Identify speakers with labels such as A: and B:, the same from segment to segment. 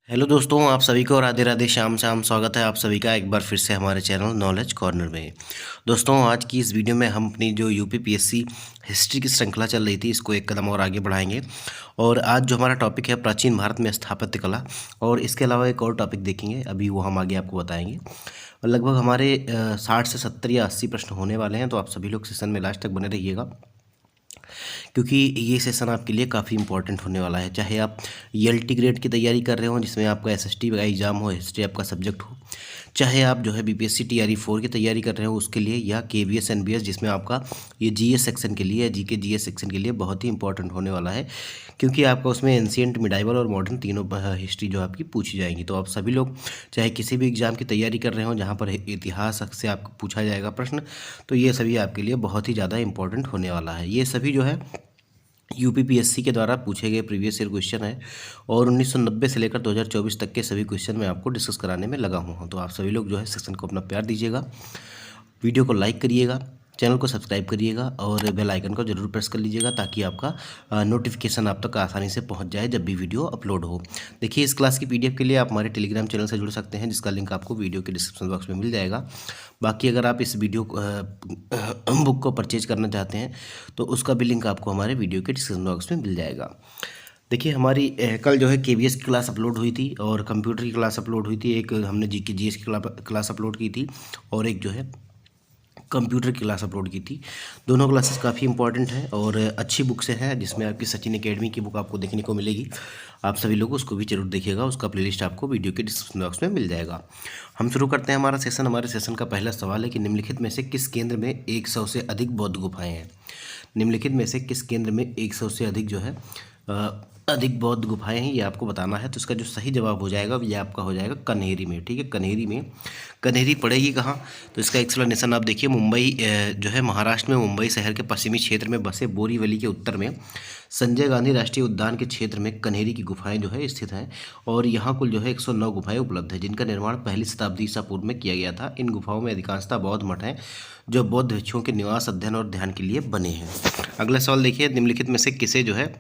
A: Hello दोस्तों, आप सभी को राधे राधे श्याम श्याम। स्वागत है आप सभी का एक बार फिर से हमारे चैनल नॉलेज कॉर्नर में। दोस्तों, आज की इस वीडियो में हम अपनी जो यूपी पीएससी हिस्ट्री की श्रृंखला चल रही थी, इसको एक कदम और आगे बढ़ाएंगे। और आज जो हमारा टॉपिक है प्राचीन भारत में स्थापत्य कला, और इसके अलावा एक और टॉपिक देखेंगे, अभी वो हम आगे आपको बताएंगे। और लगभग हमारे 60 से 70 या 80 प्रश्न होने वाले हैं, तो आप सभी लोग सेशन में लास्ट तक बने रहिएगा, क्योंकि ये सेशन आपके लिए काफ़ी इंपॉर्टेंट होने वाला है। चाहे आप ईएलटी ग्रेड की तैयारी कर रहे हो, जिसमें आपका एसएसटी का एग्ज़ाम हो, हिस्ट्री आपका सब्जेक्ट हो, चाहे आप जो है बीपीएससी टीआरई 4 की तैयारी कर रहे हो उसके लिए, या केवीएस एनबीएस जिसमें आपका ये जीएस सेक्शन के लिए या जीके जीएस सेक्शन के लिए बहुत ही इंपॉर्टेंट होने वाला है, क्योंकि आपका उसमें एंशिएंट, मिडाइवल और मॉडर्न तीनों हिस्ट्री जो आपकी पूछी जाएंगी। तो आप सभी लोग चाहे किसी भी एग्ज़ाम की तैयारी कर रहे हो जहाँ पर इतिहास से आपको पूछा जाएगा प्रश्न, तो ये सभी आपके लिए बहुत ही ज़्यादा इंपॉर्टेंट होने वाला है। ये सभी जो है यूपीपीएससी के द्वारा पूछे गए प्रीवियस ईयर क्वेश्चन है, और 1990 से लेकर 2024 तक के सभी क्वेश्चन मैं आपको डिस्कस कराने में लगा हुआ हूँ। तो आप सभी लोग जो है सेक्शन को अपना प्यार दीजिएगा, वीडियो को लाइक करिएगा, चैनल को सब्सक्राइब करिएगा और बेल आइकन को जरूर प्रेस कर लीजिएगा, ताकि आपका नोटिफिकेशन आप तक आसानी से पहुंच जाए जब भी वीडियो अपलोड हो। देखिए, इस क्लास की पीडीएफ के लिए आप हमारे टेलीग्राम चैनल से जुड़ सकते हैं, जिसका लिंक आपको वीडियो के डिस्क्रिप्शन बॉक्स में मिल जाएगा। बाकी अगर आप इस वीडियो बुक को परचेज करना चाहते हैं, तो उसका भी लिंक आपको हमारे वीडियो के डिस्क्रिप्शन बॉक्स में मिल जाएगा। देखिए, हमारी कल जो है केवीएस की क्लास अपलोड हुई थी, और कंप्यूटर की क्लास अपलोड हुई थी। एक हमने जीके जीएस की क्लास अपलोड की थी, और एक जो है कंप्यूटर की क्लास अपलोड की थी। दोनों क्लासेस काफ़ी इंपॉर्टेंट हैं और अच्छी बुक से हैं, जिसमें आपकी सचिन एकेडमी की बुक आपको देखने को मिलेगी। आप सभी लोग उसको भी जरूर देखिएगा, उसका प्लेलिस्ट आपको वीडियो के डिस्क्रिप्शन बॉक्स में मिल जाएगा। हम शुरू करते हैं हमारा सेशन। हमारे सेशन का पहला सवाल है कि निम्नलिखित में से किस केंद्र में 100 से अधिक बौद्ध गुफाएँ हैं। निम्नलिखित में से किस केंद्र में 100 से अधिक जो है अधिक बौद्ध गुफाएं हैं, ये आपको बताना है। तो इसका जो सही जवाब हो जाएगा ये आपका हो जाएगा कन्हेरी में। ठीक है, कन्हेरी में। कन्हेरी पड़ेगी कहाँ? तो इसका एक्सप्लेनेशन आप देखिए, मुंबई जो है महाराष्ट्र में मुंबई शहर के पश्चिमी क्षेत्र में बसे बोरीवली के उत्तर में संजय गांधी राष्ट्रीय उद्यान के क्षेत्र में कन्हेरी की गुफाएं जो है स्थित हैं, और यहाँ कुल जो है 109 गुफाएं उपलब्ध है, जिनका निर्माण पहली शताब्दी ईसा पूर्व में किया गया था। इन गुफाओं में अधिकांशतः बौद्ध मठ हैं, जो बौद्ध भिक्षुओं के निवास, अध्ययन और ध्यान के लिए बने हैं। अगला सवाल देखिए, निम्नलिखित में से किसे जो है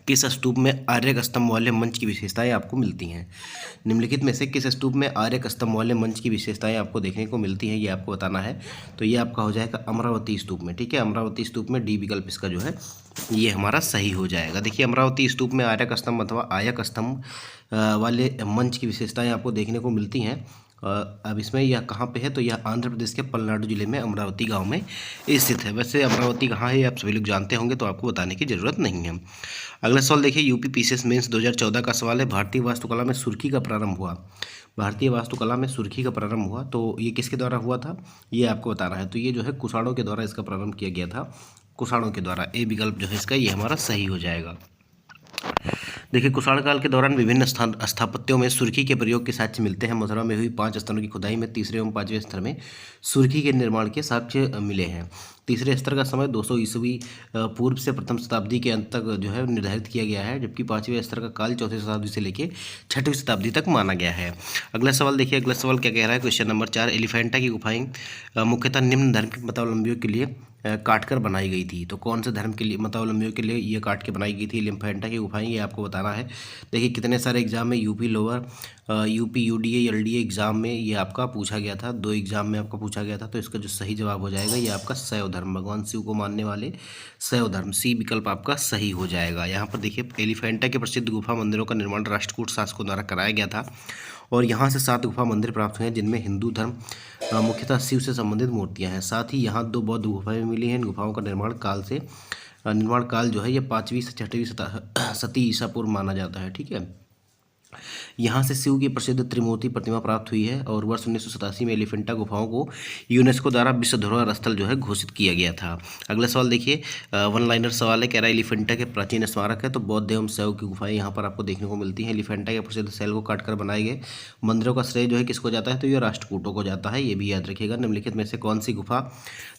A: किस स्तूप में आर्यक स्तंभ वाले मंच की विशेषताएं आपको मिलती हैं। निम्नलिखित में से किस स्तूप में आर्यक स्तंभ वाले मंच की विशेषताएं आपको देखने को मिलती हैं, ये आपको बताना है। तो ये आपका हो जाएगा अमरावती स्तूप में। ठीक है, अमरावती स्तूप में डी विकल्प इसका जो है ये हमारा सही हो जाएगा। देखिए, अमरावती स्तूप में आर्यक स्तंभ अथवा आयक स्तंभ वाले मंच की विशेषताएं आपको देखने को मिलती हैं। अब इसमें यह कहाँ पे है? तो यह आंध्र प्रदेश के पलनाडु जिले में अमरावती गांव में स्थित है। वैसे अमरावती कहाँ है आप सभी लोग जानते होंगे, तो आपको बताने की ज़रूरत नहीं है। अगला सवाल देखिए, यूपी पीसीएस मेंस 2014 का सवाल है। भारतीय वास्तुकला में सुर्खी का प्रारंभ हुआ। भारतीय वास्तुकला में सुर्खी का प्रारंभ हुआ, तो ये किसके द्वारा हुआ था, ये आपको बताना है। तो ये जो है कुषाणों के द्वारा इसका प्रारंभ किया गया था। कुषाणों के द्वारा, ए विकल्प जो है इसका ये हमारा सही हो जाएगा। देखिए, कुषाण काल के दौरान विभिन्न स्थापत्यों में सुर्खी के प्रयोग के साक्ष्य मिलते हैं। मथुरा में हुई 5 स्तरों की खुदाई में तीसरे एवं 5वें स्तर में सुर्खी के निर्माण के साक्ष्य मिले हैं। तीसरे स्तर का समय 200 ईस्वी पूर्व से प्रथम शताब्दी के अंत तक जो है निर्धारित किया गया है, जबकि 5वें स्तर का काल 4वीं शताब्दी से लेकर 6वीं शताब्दी तक माना गया है। अगला सवाल देखिए, अगला सवाल क्या कह रहा है, क्वेश्चन नंबर 4। एलिफेंटा की गुफाएं मुख्यतः निम्न धर्म के मतावलंबियों के लिए काटकर बनाई गई थी। तो कौन से धर्म के लिए मतावलंबियों के लिए ये काट के बनाई गई थी एलिफेंटा की गुफाएं, ये आपको बताना है। देखिए, कितने सारे एग्जाम में UP lower, UP UDA LDA exam में ये आपका पूछा गया था, 2 एग्जाम में आपका पूछा गया था। तो इसका जो सही जवाब हो जाएगा ये आपका शैव धर्म, भगवान शिव को मानने वाले शैव धर्म, सी विकल्प आपका सही हो जाएगा। यहाँ पर देखिए, एलिफेंटा के प्रसिद्ध गुफा मंदिरों का निर्माण राष्ट्रकूट शासकों द्वारा कराया गया था, और यहाँ से 7 गुफा मंदिर प्राप्त हुए हैं, जिनमें हिंदू धर्म मुख्यतः शिव से संबंधित मूर्तियां हैं। साथ ही यहाँ 2 बौद्ध गुफाएं मिली हैं। इन गुफाओं का निर्माण काल जो है ये 5वीं से 6वीं शती ईसा पूर्व माना जाता है। ठीक है, यहाँ से शिव की प्रसिद्ध त्रिमूर्ति प्रतिमा प्राप्त हुई है, और वर्ष 1987 में एलिफेंटा गुफाओं को यूनेस्को द्वारा विश्व धरोहर स्थल जो है घोषित किया गया था। अगला सवाल देखिए, वन लाइनर सवाल है, कह रहा है एलिफेंटा के प्राचीन स्मारक है। तो बौद्ध एवं शैव की गुफाएं यहाँ पर आपको देखने को मिलती हैं। एलिफेंटा के प्रसिद्ध शैल को काटकर बनाए गए मंदिरों का श्रेय जो है किसको जाता है? तो ये राष्ट्रकूटों को जाता है, ये भी याद रखिएगा। निम्नलिखित में से कौन सी गुफा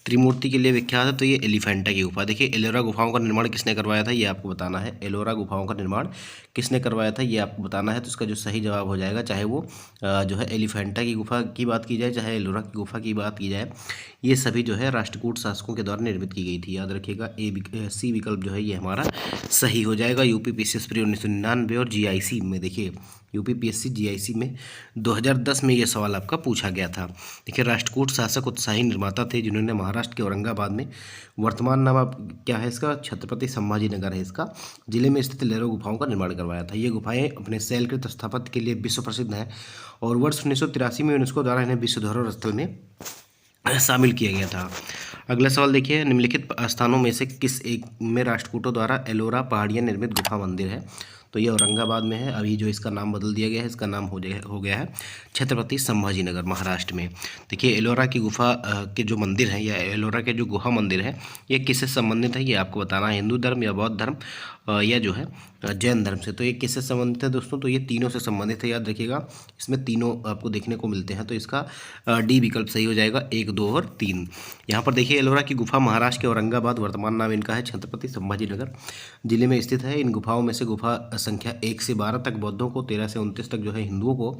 A: त्रिमूर्ति के लिए विख्यात है? तो ये एलिफेंटा की गुफा। देखिए, एलोरा गुफाओं का निर्माण किसने करवाया था, ये आपको बताना है। एलोरा गुफाओं का निर्माण किसने करवाया था, ये आपको बताना है। है तो इसका जो सही जवाब हो जाएगा, चाहे वो जो है एलिफेंटा की गुफा की बात की जाए, चाहे एलोरा की गुफा की बात की जाए, ये सभी जो है राष्ट्रकूट शासकों के द्वारा निर्मित की गई थी। याद रखिएगा सी विकल्प जो है ये हमारा सही हो जाएगा। यूपीपीएससी प्री 1999 और जीआईसी में देखिए, यूपीपीएससी जीआईसी में 2010 में ये सवाल आपका पूछा गया था। देखिए, राष्ट्रकूट शासक उत्साही निर्माता थे जिन्होंने महाराष्ट्र के औरंगाबाद में, वर्तमान नाम आप क्या है इसका, छत्रपति संभाजी नगर है इसका, जिले में स्थित लैरो गुफाओं का निर्माण करवाया था। ये गुफाएं अपने शैलकृत स्थापत्य के लिए विश्व प्रसिद्ध हैं और वर्ष 1983 में यूनेस्को द्वारा इन्हें विश्व धरोहर स्थल में शामिल किया गया था। अगला सवाल देखिए, निम्नलिखित स्थानों में से किस एक में राष्ट्रकूटों द्वारा एलोरा पहाड़ियाँ निर्मित गुफा मंदिर है? तो ये औरंगाबाद में है। अभी जो इसका नाम बदल दिया गया है, इसका नाम हो गया है छत्रपति संभाजी नगर, महाराष्ट्र में। देखिए, एलोरा की गुफा के जो मंदिर हैं या एलोरा के जो गुहा मंदिर है, ये किससे संबंधित है ये आपको बताना है, हिंदू धर्म या बौद्ध धर्म या जो है जैन धर्म से। तो ये किससे संबंधित है दोस्तों? तो ये तीनों से संबंधित है। याद रखिएगा, इसमें तीनों आपको देखने को मिलते हैं, तो इसका डी विकल्प सही हो जाएगा, 1, 2 और 3। यहाँ पर देखिए, एलोरा की गुफा महाराष्ट्र के औरंगाबाद, वर्तमान नाम इनका है छत्रपति संभाजी नगर जिले में स्थित है। इन गुफाओं में से गुफा संख्या 1 से 12 तक बौद्धों को, 13 से 29 तक जो है हिंदुओं को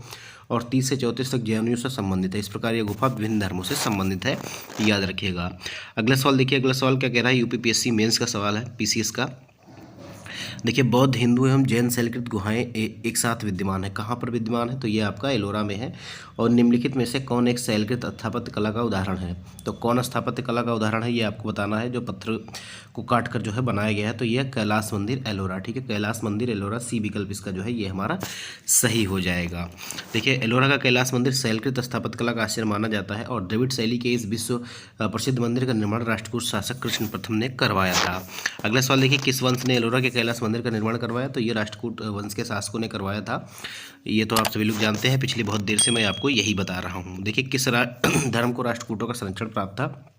A: और 30 से 34 तक जैनियों से संबंधित है। इस प्रकार ये गुफा विभिन्न धर्मों से संबंधित है, याद रखिएगा। अगला सवाल देखिए, अगला सवाल क्या कह रहा है, यूपीपीएससी मेंस का सवाल है, पीसीएस का। देखिए, बौद्ध, हिंदू एवं जैन शैलकृत गुहाएं एक साथ विद्यमान है। कहाँ पर विद्यमान है? तो ये आपका एलोरा में है। और निम्नलिखित में से कौन एक शैलकृत स्थापत्य कला का उदाहरण है? तो कौन स्थापत्य कला का उदाहरण है ये आपको बताना है, जो पत्थर को काट कर जो है बनाया गया है। तो ये कैलाश मंदिर एलोरा, ठीक है, कैलाश मंदिर एलोरा, सी विकल्प इसका जो है ये हमारा सही हो जाएगा। देखिए, एलोरा का कैलाश मंदिर शैलकृत स्थापत्य कला का आश्चर्य माना जाता है और द्रविड़ शैली के इस विश्व प्रसिद्ध मंदिर का निर्माण राष्ट्रकूट शासक कृष्ण प्रथम ने करवाया था। अगला सवाल देखिए, किस वंश ने एलोरा के कैलाश मंदिर का निर्माण करवाया? तो ये राष्ट्रकूट वंश के शासकों ने करवाया था। ये तो आप सभी लोग जानते हैं, पिछली बहुत देर से मैं आपको यही बता रहा हूँ। देखिए, किस धर्म को राष्ट्रकूटों का संरक्षण प्राप्त था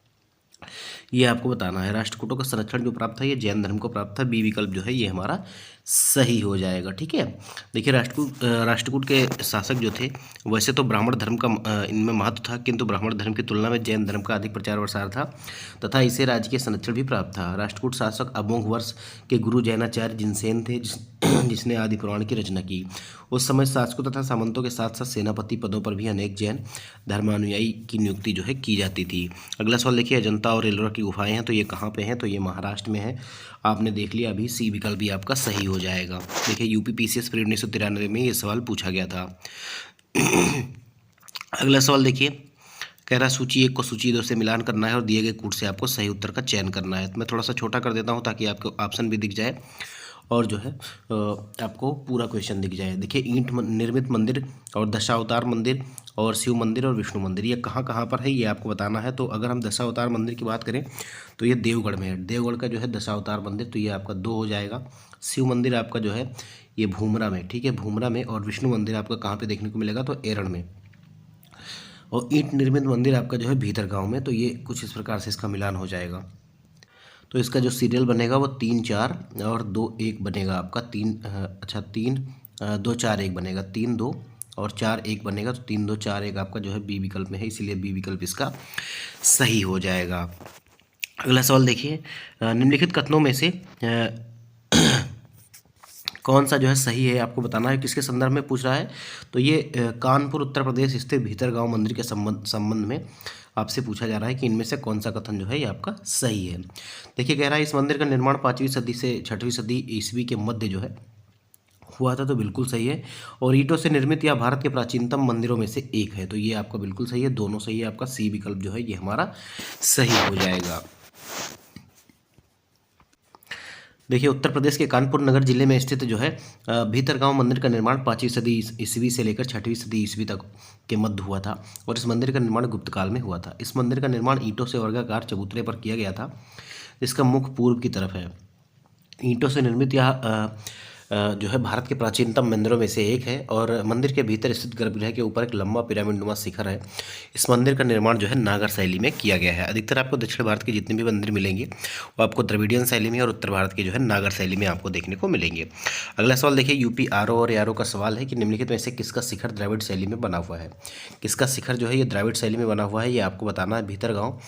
A: ये आपको बताना है। राष्ट्रकूटों का संरक्षण जो प्राप्त था ये जैन धर्म को प्राप्त था, बी विकल्प जो है ये हमारा सही हो जाएगा, ठीक है। देखिए, राष्ट्रकूट के शासक जो थे, वैसे तो ब्राह्मण धर्म का इनमें महत्व था, किंतु ब्राह्मण धर्म की तुलना में जैन धर्म का अधिक प्रचार प्रसार था तथा इसे राज्य के संरक्षण भी प्राप्त था। राष्ट्रकूट शासक अमोघ वर्ष के गुरु जैनाचार्य जिनसेन थे, जिसने आदि पुराण की रचना की। उस समय शासकों तथा सामंतों के साथ साथ सेनापति पदों पर भी अनेक जैन धर्मानुयायी की नियुक्ति जो है की जाती थी। अगला सवाल देखिए, अजंता और एलोरा की गुफाएं हैं, तो ये कहाँ पे हैं? तो ये महाराष्ट्र में है। आपने देख लिया, अभी सी विकल्प भी आपका सही हो जाएगा। देखिए, यूपीपीसीएस फिर 1993 में ये सवाल पूछा गया था। अगला सवाल देखिए, कह रहा सूची 1 को सूची 2 से मिलान करना है और दिए गए कूट से आपको सही उत्तर का चयन करना है। तो मैं थोड़ा सा छोटा कर देता हूँ ताकि आपको ऑप्शन भी दिख जाए और जो है आपको पूरा क्वेश्चन दिख जाए। देखिए, ईंट निर्मित मंदिर और दशावतार मंदिर और शिव मंदिर और विष्णु मंदिर, ये कहाँ कहाँ पर है ये आपको बताना है। तो अगर हम दशावतार मंदिर की बात करें तो ये देवगढ़ में है। देवगढ़ का जो है दशावतार मंदिर, तो ये आपका 2 हो जाएगा। शिव मंदिर आपका जो है ये भूमरा में, ठीक है, भूमरा में। और विष्णु मंदिर आपका कहाँ पे देखने को मिलेगा? तो एरण में। और ईंट निर्मित मंदिर आपका जो है भीतर गाँव में। तो ये कुछ इस प्रकार से इसका मिलान हो जाएगा। तो इसका जो सीरियल बनेगा वो 3, 4 और 2, 1 बनेगा आपका। 3 2, 4, 1 बनेगा। 3, 2 और 4, 1 बनेगा। तो 3, 2, 4, 1 आपका जो है बी विकल्प में है, इसीलिए बी विकल्प इसका सही हो जाएगा। अगला सवाल देखिए, निम्नलिखित कथनों में से कौन सा जो है सही है आपको बताना है। किसके संदर्भ में पूछ रहा है? तो ये कानपुर उत्तर प्रदेश स्थित भीतरगांव मंदिर के संबंध में आपसे पूछा जा रहा है कि इनमें से कौन सा कथन जो है ये आपका सही है। देखिए, कह रहा है इस मंदिर का निर्माण 5वीं सदी से 6वीं सदी ईस्वी के मध्य जो है हुआ था। तो बिल्कुल सही है। और ईंटों से निर्मित या भारत के प्राचीनतम मंदिरों में से एक है। तो ये आपका बिल्कुल सही है, दोनों सही है। आपका सी विकल्प जो है ये हमारा सही हो जाएगा। देखिए, उत्तर प्रदेश के कानपुर नगर जिले में स्थित जो है भीतरगांव मंदिर का निर्माण 5वीं सदी ईस्वी से लेकर 6वीं सदी ईस्वी तक के मध्य हुआ था और इस मंदिर का निर्माण गुप्त काल में हुआ था। इस मंदिर का निर्माण ईंटों से वर्गाकार चबूतरे पर किया गया था। इसका मुख पूर्व की तरफ है। ईंटों से निर्मित यह जो है भारत के प्राचीनतम मंदिरों में से एक है और मंदिर के भीतर स्थित गर्भगृह के ऊपर एक लंबा पिरामिडनुमा शिखर है। इस मंदिर का निर्माण जो है नागर शैली में किया गया है। अधिकतर आपको दक्षिण भारत के जितने भी मंदिर मिलेंगे वो आपको द्रविडियन शैली में और उत्तर भारत के जो है नागर शैली में आपको देखने को मिलेंगे। अगला सवाल देखिए, यूपी आरओ और यारो का सवाल है कि निम्नलिखित में से किसका शिखर द्रविड़ शैली में बना हुआ है। किसका शिखर जो है ये द्रविड़ शैली में बना हुआ है ये आपको बताना है। भीतरगांव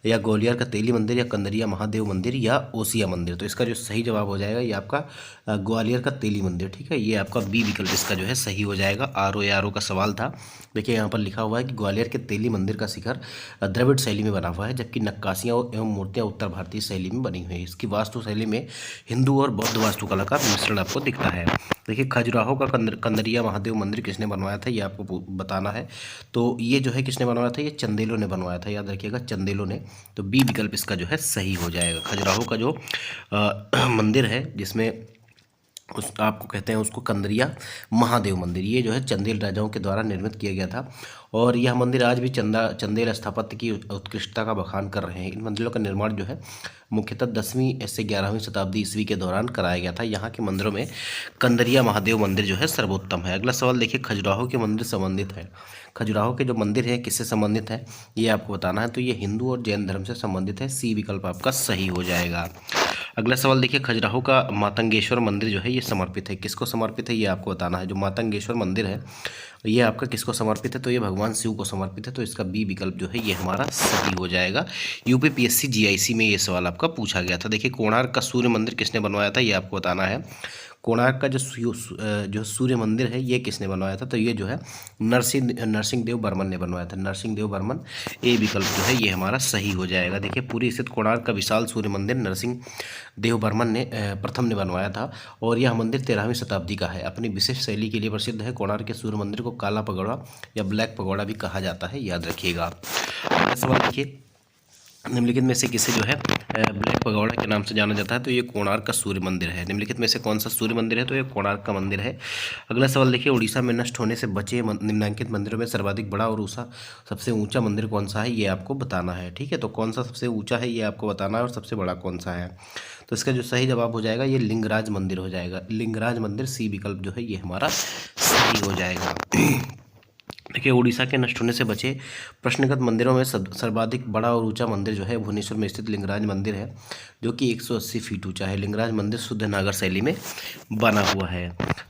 A: या ग्वालियर का तेली मंदिर या कंदरिया महादेव मंदिर या ओसिया मंदिर। तो इसका जो सही जवाब हो जाएगा ये आपका ग्वालियर का का तेली मंदिर, ठीक है। ये आपका बी विकल्प इसका जो है सही हो जाएगा। RO का सवाल था। देखिए यहाँ पर लिखा हुआ है कि ग्वालियर के तेली मंदिर का शिखर द्रविड़ शैली में बना हुआ है, जबकि नक्काशियाँ एवं मूर्तियाँ उत्तर भारतीय शैली में बनी हुई है। इसकी वास्तु शैली में हिंदू और बौद्ध वास्तुकला का मिश्रण आपको दिखता है। देखिए खजुराहो का कंदरिया महादेव मंदिर किसने बनवाया था, ये आपको बताना है। तो ये जो है किसने बनवाया था, ये चंदेलों ने बनवाया था, याद रखिएगा चंदेलों ने। तो बी विकल्प इसका जो है सही हो जाएगा। खजुराहो का जो मंदिर है जिसमें उस आपको कहते हैं उसको कंदरिया महादेव मंदिर, ये जो है चंदेल राजाओं के द्वारा निर्मित किया गया था। और यह मंदिर आज भी चंदेल स्थापत्य की उत्कृष्टता का बखान कर रहे हैं। इन मंदिरों का निर्माण जो है मुख्यतः 10वीं से 11वीं शताब्दी ईस्वी के दौरान कराया गया था। यहाँ के मंदिरों में कंदरिया महादेव मंदिर जो है सर्वोत्तम है। अगला सवाल देखिए, खजुराहो के मंदिर संबंधित है। खजुराहो के जो मंदिर है किससे संबंधित है, ये आपको बताना है। तो ये हिंदू और जैन धर्म से संबंधित है। सी विकल्प आपका सही हो जाएगा। अगला सवाल देखिए, खजुराहो का मातंगेश्वर मंदिर जो है ये समर्पित है, किसको समर्पित है, ये आपको बताना है। जो मातंगेश्वर मंदिर है ये आपका किसको समर्पित है, तो ये भगवान शिव को समर्पित है। तो इसका बी विकल्प जो है ये हमारा सही हो जाएगा। UPPSC GIC में ये सवाल आपका पूछा गया था। देखिए कोणार्क का सूर्य मंदिर किसने बनवाया था, ये आपको बताना है। कोणार्क का जो सूर्य मंदिर है ये किसने बनवाया था, तो ये जो है नरसिंह देव बर्मन ने बनवाया था। नरसिंह देव बर्मन, ए विकल्प जो है ये हमारा सही हो जाएगा। देखिए पुरी स्थित कोणार्क का विशाल सूर्य मंदिर नरसिंह देव बर्मन ने प्रथम ने बनवाया था। और यह मंदिर 13वीं शताब्दी का है। अपनी विशिष्ट शैली के लिए प्रसिद्ध है। कोणार्क के सूर्य मंदिर को काला पगोड़ा या ब्लैक पगोड़ा भी कहा जाता है, याद रखिएगा। अगला सवाल देखिए, निम्नलिखित में से किसे जो है ब्लैक पगोड़ा के नाम से जाना जाता है, तो ये कोणार्क का सूर्य मंदिर है। निम्नलिखित में से कौन सा सूर्य मंदिर है, तो ये कोणार्क का मंदिर है। अगला सवाल देखिए, उड़ीसा में नष्ट होने से बचे निम्नलिखित मंदिरों में सर्वाधिक बड़ा और सबसे ऊंचा मंदिर कौन सा है, ये आपको बताना है, ठीक है। तो कौन सा सबसे ऊंचा है ये आपको बताना है, और सबसे बड़ा कौन सा है। तो इसका जो सही जवाब हो जाएगा ये लिंगराज मंदिर हो जाएगा। लिंगराज मंदिर, सी विकल्प जो है ये हमारा सही हो जाएगा। देखिए उड़ीसा के नष्ट होने से बचे प्रश्नगत मंदिरों में सर्वाधिक बड़ा और ऊंचा मंदिर जो है भुवनेश्वर में स्थित लिंगराज मंदिर है, जो कि 180 फीट ऊंचा है। लिंगराज मंदिर शुद्ध नागर शैली में बना हुआ है।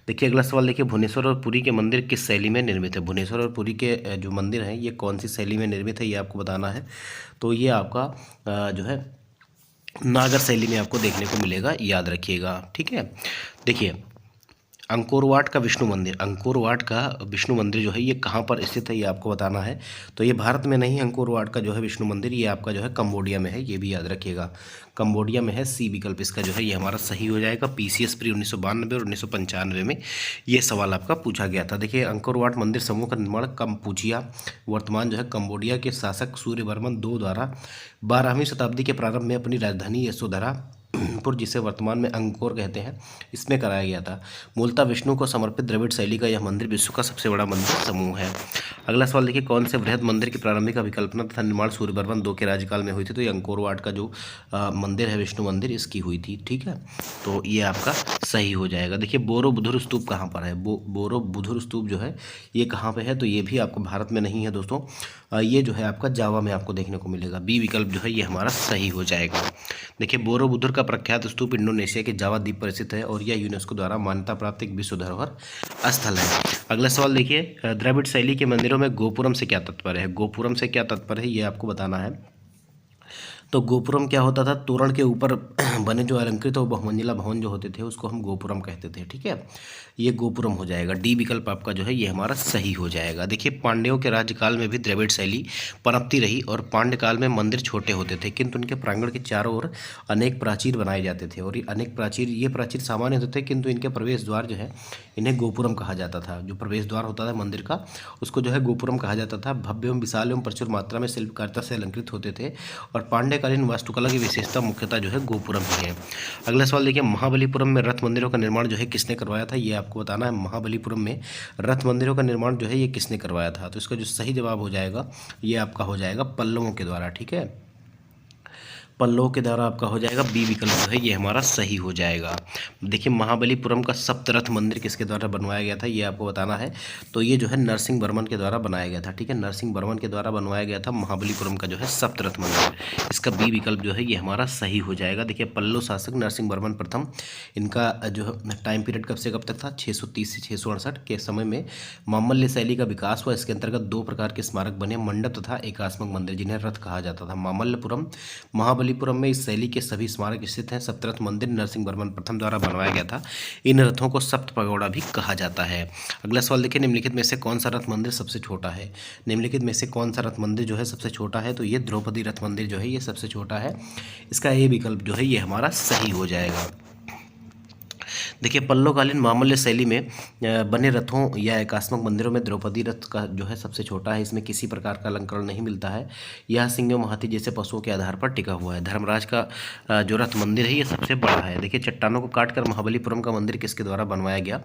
A: देखिए अगला सवाल देखिए, भुवनेश्वर और पुरी के मंदिर किस शैली में निर्मित है। भुवनेश्वर और पुरी के जो मंदिर हैं ये कौन सी शैली में निर्मित है, ये आपको बताना है। तो ये आपका जो है नागर शैली में आपको देखने को मिलेगा, याद रखिएगा, ठीक है। देखिए अंकोरवाट का विष्णु मंदिर, अंकोरवाट का विष्णु मंदिर जो है ये कहाँ पर स्थित है, ये आपको बताना है। तो ये भारत में नहीं, अंकोरवाट का जो है विष्णु मंदिर ये आपका जो है कंबोडिया में है, ये भी याद रखिएगा, कंबोडिया में है। सी विकल्प इसका जो है ये हमारा सही हो जाएगा। PCS प्री 1992 और 1995 में ये सवाल आपका पूछा गया था। देखिए अंकोरवाट मंदिर समूह का निर्माण कंपूचिया, वर्तमान जो है कंबोडिया के शासक सूर्यवर्मन II द्वारा 12वीं शताब्दी के प्रारंभ में अपनी राजधानी यशोधरापुर, जिसे वर्तमान में अंकोर कहते हैं, इसमें कराया गया था। मूलतः विष्णु को समर्पित द्रविड़ शैली का यह मंदिर विश्व का सबसे बड़ा मंदिर समूह है। अगला सवाल देखिए, कौन से बृहद मंदिर की प्रारंभिक अभिकल्पना तथा निर्माण सूर्यवर्मन II के राज्यकाल में हुई थी, तो ये अंकोरवाट का जो मंदिर है विष्णु मंदिर इसकी हुई थी, ठीक है। तो ये आपका सही हो जाएगा। देखिए बोरोबुदुर स्तूप कहाँ पर है, बोरोबुदुर स्तूप जो है ये कहाँ पे है, तो ये भी आपको भारत में नहीं है दोस्तों, ये जो है आपका जावा में आपको देखने को मिलेगा। बी विकल्प जो है ये हमारा सही हो जाएगा। देखिए बोरोबुदुर का प्रख्यात स्तूप इंडोनेशिया के जावा द्वीप पर स्थित है और यह यूनेस्को द्वारा मान्यता प्राप्त एक विश्व धरोहर स्थल है। अगला सवाल देखिए, द्रविड़ शैली के मंदिरों में गोपुरम से क्या तात्पर्य है, गोपुरम से क्या तात्पर्य है ये आपको बताना है। तो गोपुरम क्या होता था, तोरण के ऊपर बने जो अलंकृत और बहुमंजिला भवन जो होते थे उसको हम गोपुरम कहते थे, ठीक है। ये गोपुरम हो जाएगा। डी विकल्प आपका जो है ये हमारा सही हो जाएगा। देखिए पांड्यों के राज्यकाल में भी द्रविड़ शैली पनपती रही और पांड्य काल में मंदिर छोटे होते थे, किंतु उनके प्रांगण के चारों ओर अनेक प्राचीर बनाए जाते थे और ये प्राचीर सामान्य होते थे, किंतु इनके प्रवेश द्वार जो है इन्हें गोपुरम कहा जाता था। जो प्रवेश द्वार होता था मंदिर का उसको जो है गोपुरम कहा जाता था। भव्य एवं विशाल एवं प्रचुर मात्रा में शिल्पकारिता से अलंकृत होते थे और पांड्यकालीन वास्तुकला की विशेषता मुख्यतः जो है गोपुरम ही है। अगला सवाल देखिए, महाबलीपुरम में रथ मंदिरों का निर्माण जो है किसने करवाया था, ये आपको बताना है। महाबलीपुरम में रथ मंदिरों का निर्माण जो है ये किसने करवाया था, तो इसका जो सही जवाब हो जाएगा ये आपका हो जाएगा पल्लवों के द्वारा, ठीक है। पल्लव के द्वारा आपका हो जाएगा। बी विकल्प जो है ये हमारा सही हो जाएगा। देखिए महाबलीपुरम का सप्तरथ मंदिर किसके द्वारा बनवाया गया था ये आपको बताना है। तो ये जो है नरसिंह वर्मन के द्वारा बनाया गया था, ठीक है। नरसिंह वर्मन के द्वारा बनवाया गया था महाबलीपुरम का जो है सप्तरथ मंदिर। इसका बी विकल्प जो है ये हमारा सही हो जाएगा। देखिए पल्लव शासक नरसिंह वर्मन प्रथम, इनका जो टाइम पीरियड कब से कब तक था, 630 से 668 के समय में मामल्य शैली का विकास हुआ। इसके अंतर्गत दो प्रकार के स्मारक बने, मंडप तथा एकात्मक मंदिर, जिन्हें रथ कहा जाता था। मामल्लपुरम महाबली महाबलीपुरम में इस शैली के सभी स्मारक स्थित हैं। सप्तरथ मंदिर नरसिंहवर्मन प्रथम द्वारा बनवाया गया था। इन रथों को सप्त पगोड़ा भी कहा जाता है। अगला सवाल देखिए, निम्नलिखित में से कौन सा रथ मंदिर सबसे छोटा है? निम्नलिखित में से कौन सा रथ मंदिर जो है सबसे छोटा है? तो ये द्रौपदी रथ मंदिर जो है ये सबसे छोटा है। इसका ए विकल्प जो है ये हमारा सही हो जाएगा। देखिए, पल्लवकालीन मामल्य शैली में बने रथों या एकात्मक मंदिरों में द्रौपदी रथ का जो है सबसे छोटा है। इसमें किसी प्रकार का अलंकरण नहीं मिलता है। यह सिंह हाथी जैसे पशुओं के आधार पर टिका हुआ है। धर्मराज का जो रथ मंदिर है ये सबसे बड़ा है। देखिए, चट्टानों को काटकर महाबलीपुरम का मंदिर किसके द्वारा बनवाया गया?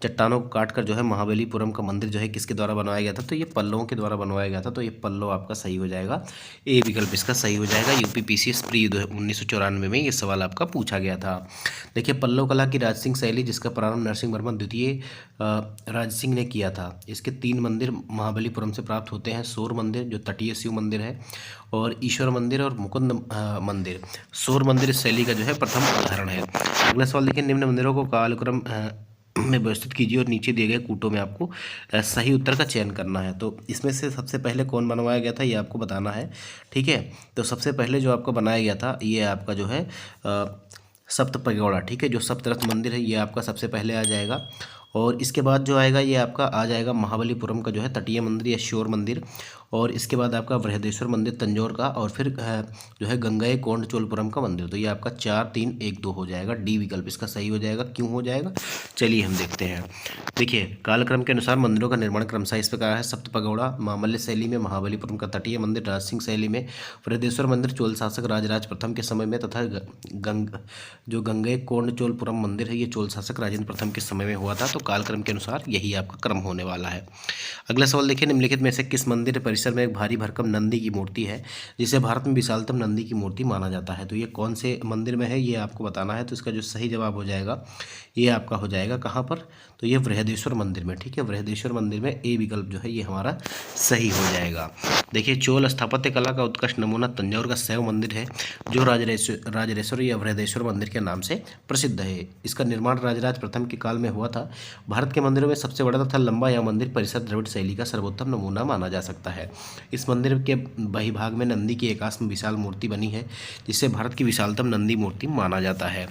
A: चट्टानों को काटकर जो है महाबलीपुरम का मंदिर जो है किसके द्वारा बनवाया गया था? तो ये पल्लवों के द्वारा बनवाया गया था। तो ये पल्लव आपका सही हो जाएगा। ए विकल्प इसका सही हो जाएगा। यूपीपीसीएस प्री 1994 में ये सवाल आपका पूछा गया था। देखिए, पल्लव कला की राजसिंह शैली जिसका प्रारंभ नरसिंहवर्मन द्वितीय राजसिंह ने किया था। इसके 3 मंदिर महाबलीपुरम से प्राप्त होते हैं। सौर मंदिर जो तटीय शिव मंदिर है, और ईश्वर मंदिर और मुकुंद मंदिर। सौर मंदिर इस शैली का जो है प्रथम उदाहरण है। अगला सवाल देखिए, निम्न मंदिरों को कालक्रम में व्यवस्थित कीजिए और नीचे दिए गए कूटों में आपको सही उत्तर का चयन करना है। तो इसमें से सबसे पहले कौन बनवाया गया था ये आपको बताना है। ठीक है, तो सबसे पहले जो आपका बनाया गया था ये आपका जो है सप्त पगोड़ा। ठीक है, जो सप्तरथ मंदिर है ये आपका सबसे पहले आ जाएगा। और इसके बाद जो आएगा ये आपका आ जाएगा महाबलीपुरम का जो है तटीय मंदिर या शोर मंदिर। और इसके बाद आपका बृहदेश्वर मंदिर तंजौर का, और फिर जो है गंगई कोंड चोलपुरम का मंदिर। तो ये आपका 4, 3, 1, 2 हो जाएगा। डी विकल्प इसका सही हो जाएगा। क्यों हो जाएगा, चलिए हम देखते हैं। देखिए, कालक्रम के अनुसार मंदिरों का निर्माण क्रमशः इस प्रकार है। सप्त पगोड़ा मामल्य शैली में, महाबलीपुरम का तटीय मंदिर राजसिंह शैली में, बृहदेश्वर मंदिर चोल शासक राजराज प्रथम के समय में, तथा जो गंगई कोंड चोलपुरम मंदिर है ये चोल शासक राजेंद्र प्रथम के समय में हुआ था। तो कालक्रम के अनुसार यही आपका क्रम होने वाला है। अगला सवाल देखिए, निम्नलिखित में से किस मंदिर परिसर में एक भारी भरकम नंदी की मूर्ति है जिसे भारत में विशालतम नंदी की मूर्ति माना जाता है? तो ये कौन से मंदिर में है ये आपको बताना है। तो इसका जो सही जवाब हो जाएगा ये आपका हो जाएगा कहाँ पर? तो ये बृहदेश्वर मंदिर में। ठीक है, बृहदेश्वर मंदिर में ए विकल्प जो है ये हमारा सही हो जाएगा। देखिए, चोल स्थापत्य कला का उत्कृष्ट नमूना तंजौर का शैव मंदिर है जो राजराजेश्वर या बृहदेश्वर मंदिर के नाम से प्रसिद्ध है। इसका निर्माण राजराज प्रथम के काल में हुआ था। भारत के मंदिरों में सबसे बड़ा तथा लंबा यह मंदिर परिसर द्रविड़ शैली का सर्वोत्तम नमूना माना जा सकता है। इस मंदिर के बहिभाग में नंदी की एकास्म विशाल मूर्ति बनी है जिसे भारत की विशालतम नंदी मूर्ति माना जाता है।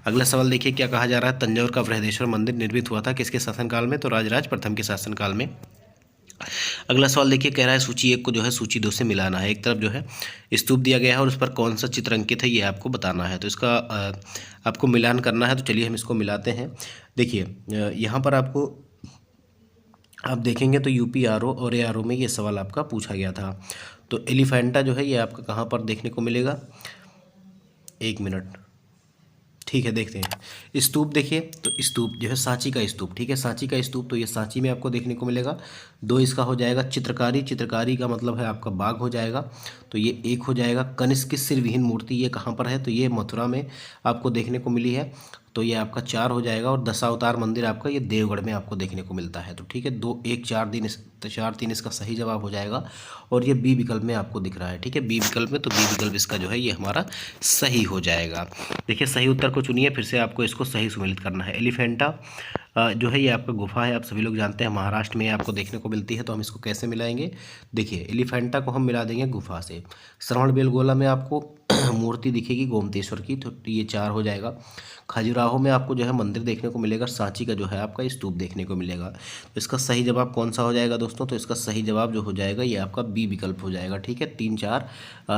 A: अगला सवाल देखिए, क्या कहा जा रहा है? तंजौर का बृहदेश्वर मंदिर निर्मित हुआ था किसके शासनकाल में? तो राजराज प्रथम के शासनकाल में। अगला सवाल देखिए, कह रहा है सूची 1 को जो है सूची 2 से मिलाना है। एक तरफ जो है स्तूप दिया गया है और उस पर कौन सा चित्र अंकित है ये आपको बताना है। तो इसका आपको मिलान करना है। तो चलिए हम इसको मिलाते हैं। देखिए, यहाँ पर आपको आप देखेंगे तो यूपीआरओ और एआरओ में ये सवाल आपका पूछा गया था। तो एलिफेंटा जो है ये आपका कहाँ पर देखने को मिलेगा? 1 मिनट। ठीक है, देखते हैं। स्तूप देखिए, तो स्तूप जो है सांची का स्तूप। ठीक है, सांची का स्तूप, तो ये सांची में आपको देखने को मिलेगा। 2 इसका हो जाएगा। चित्रकारी का मतलब है आपका बाघ हो जाएगा। तो ये 1 हो जाएगा। कनिष्क की सिरविहीन मूर्ति ये कहाँ पर है? तो ये मथुरा में आपको देखने को मिली है। तो ये आपका 4 हो जाएगा। और दशावतार मंदिर आपका ये देवगढ़ में आपको देखने को मिलता है। तो ठीक है, 2, 1, 4, 3 इसका सही जवाब हो जाएगा। और ये बी विकल्प में आपको दिख रहा है। ठीक है, बी विकल्प में, तो बी विकल्प इसका जो है ये हमारा सही हो जाएगा। देखिए, सही उत्तर को चुनिए, फिर से आपको इसको सही सम्मिलित करना है। एलिफेंटा जो है ये आपका गुफा है, आप सभी लोग जानते हैं महाराष्ट्र में आपको देखने को मिलती है। तो हम इसको कैसे मिलाएंगे? देखिए, एलिफेंटा को हम मिला देंगे गुफा से। श्रवणबेलगोला में आपको मूर्ति दिखेगी गोमतेश्वर की, तो ये 4 हो जाएगा। खजुराहो में आपको जो है मंदिर देखने को मिलेगा। सांची का जो है आपका स्तूप देखने को मिलेगा। तो इसका सही जवाब कौन सा हो जाएगा दोस्तों? तो इसका सही जवाब जो हो जाएगा ये आपका बी विकल्प हो जाएगा। ठीक है, 3, 4,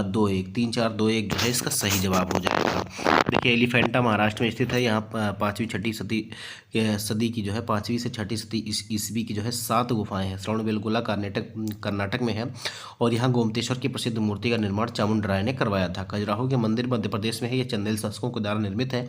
A: 2, 1, 3, 4, 2, 1 जो है इसका सही जवाब हो जाएगा। देखिए, एलिफेंटा महाराष्ट्र में स्थित है। यहाँ 5वीं 6वीं सदी की जो है 5वीं से 6वीं सदी ईस्वी की जो है 7 गुफाएं हैं। श्रवणबेलगोला कर्नाटक में है। और यहाँ गोमतेश्वर की प्रसिद्ध मूर्ति का निर्माण चामुंडराय ने करवाया था। खजुराहो के मंदिर मध्य प्रदेश में है। ये चंदेल शासकों के द्वारा निर्मित है।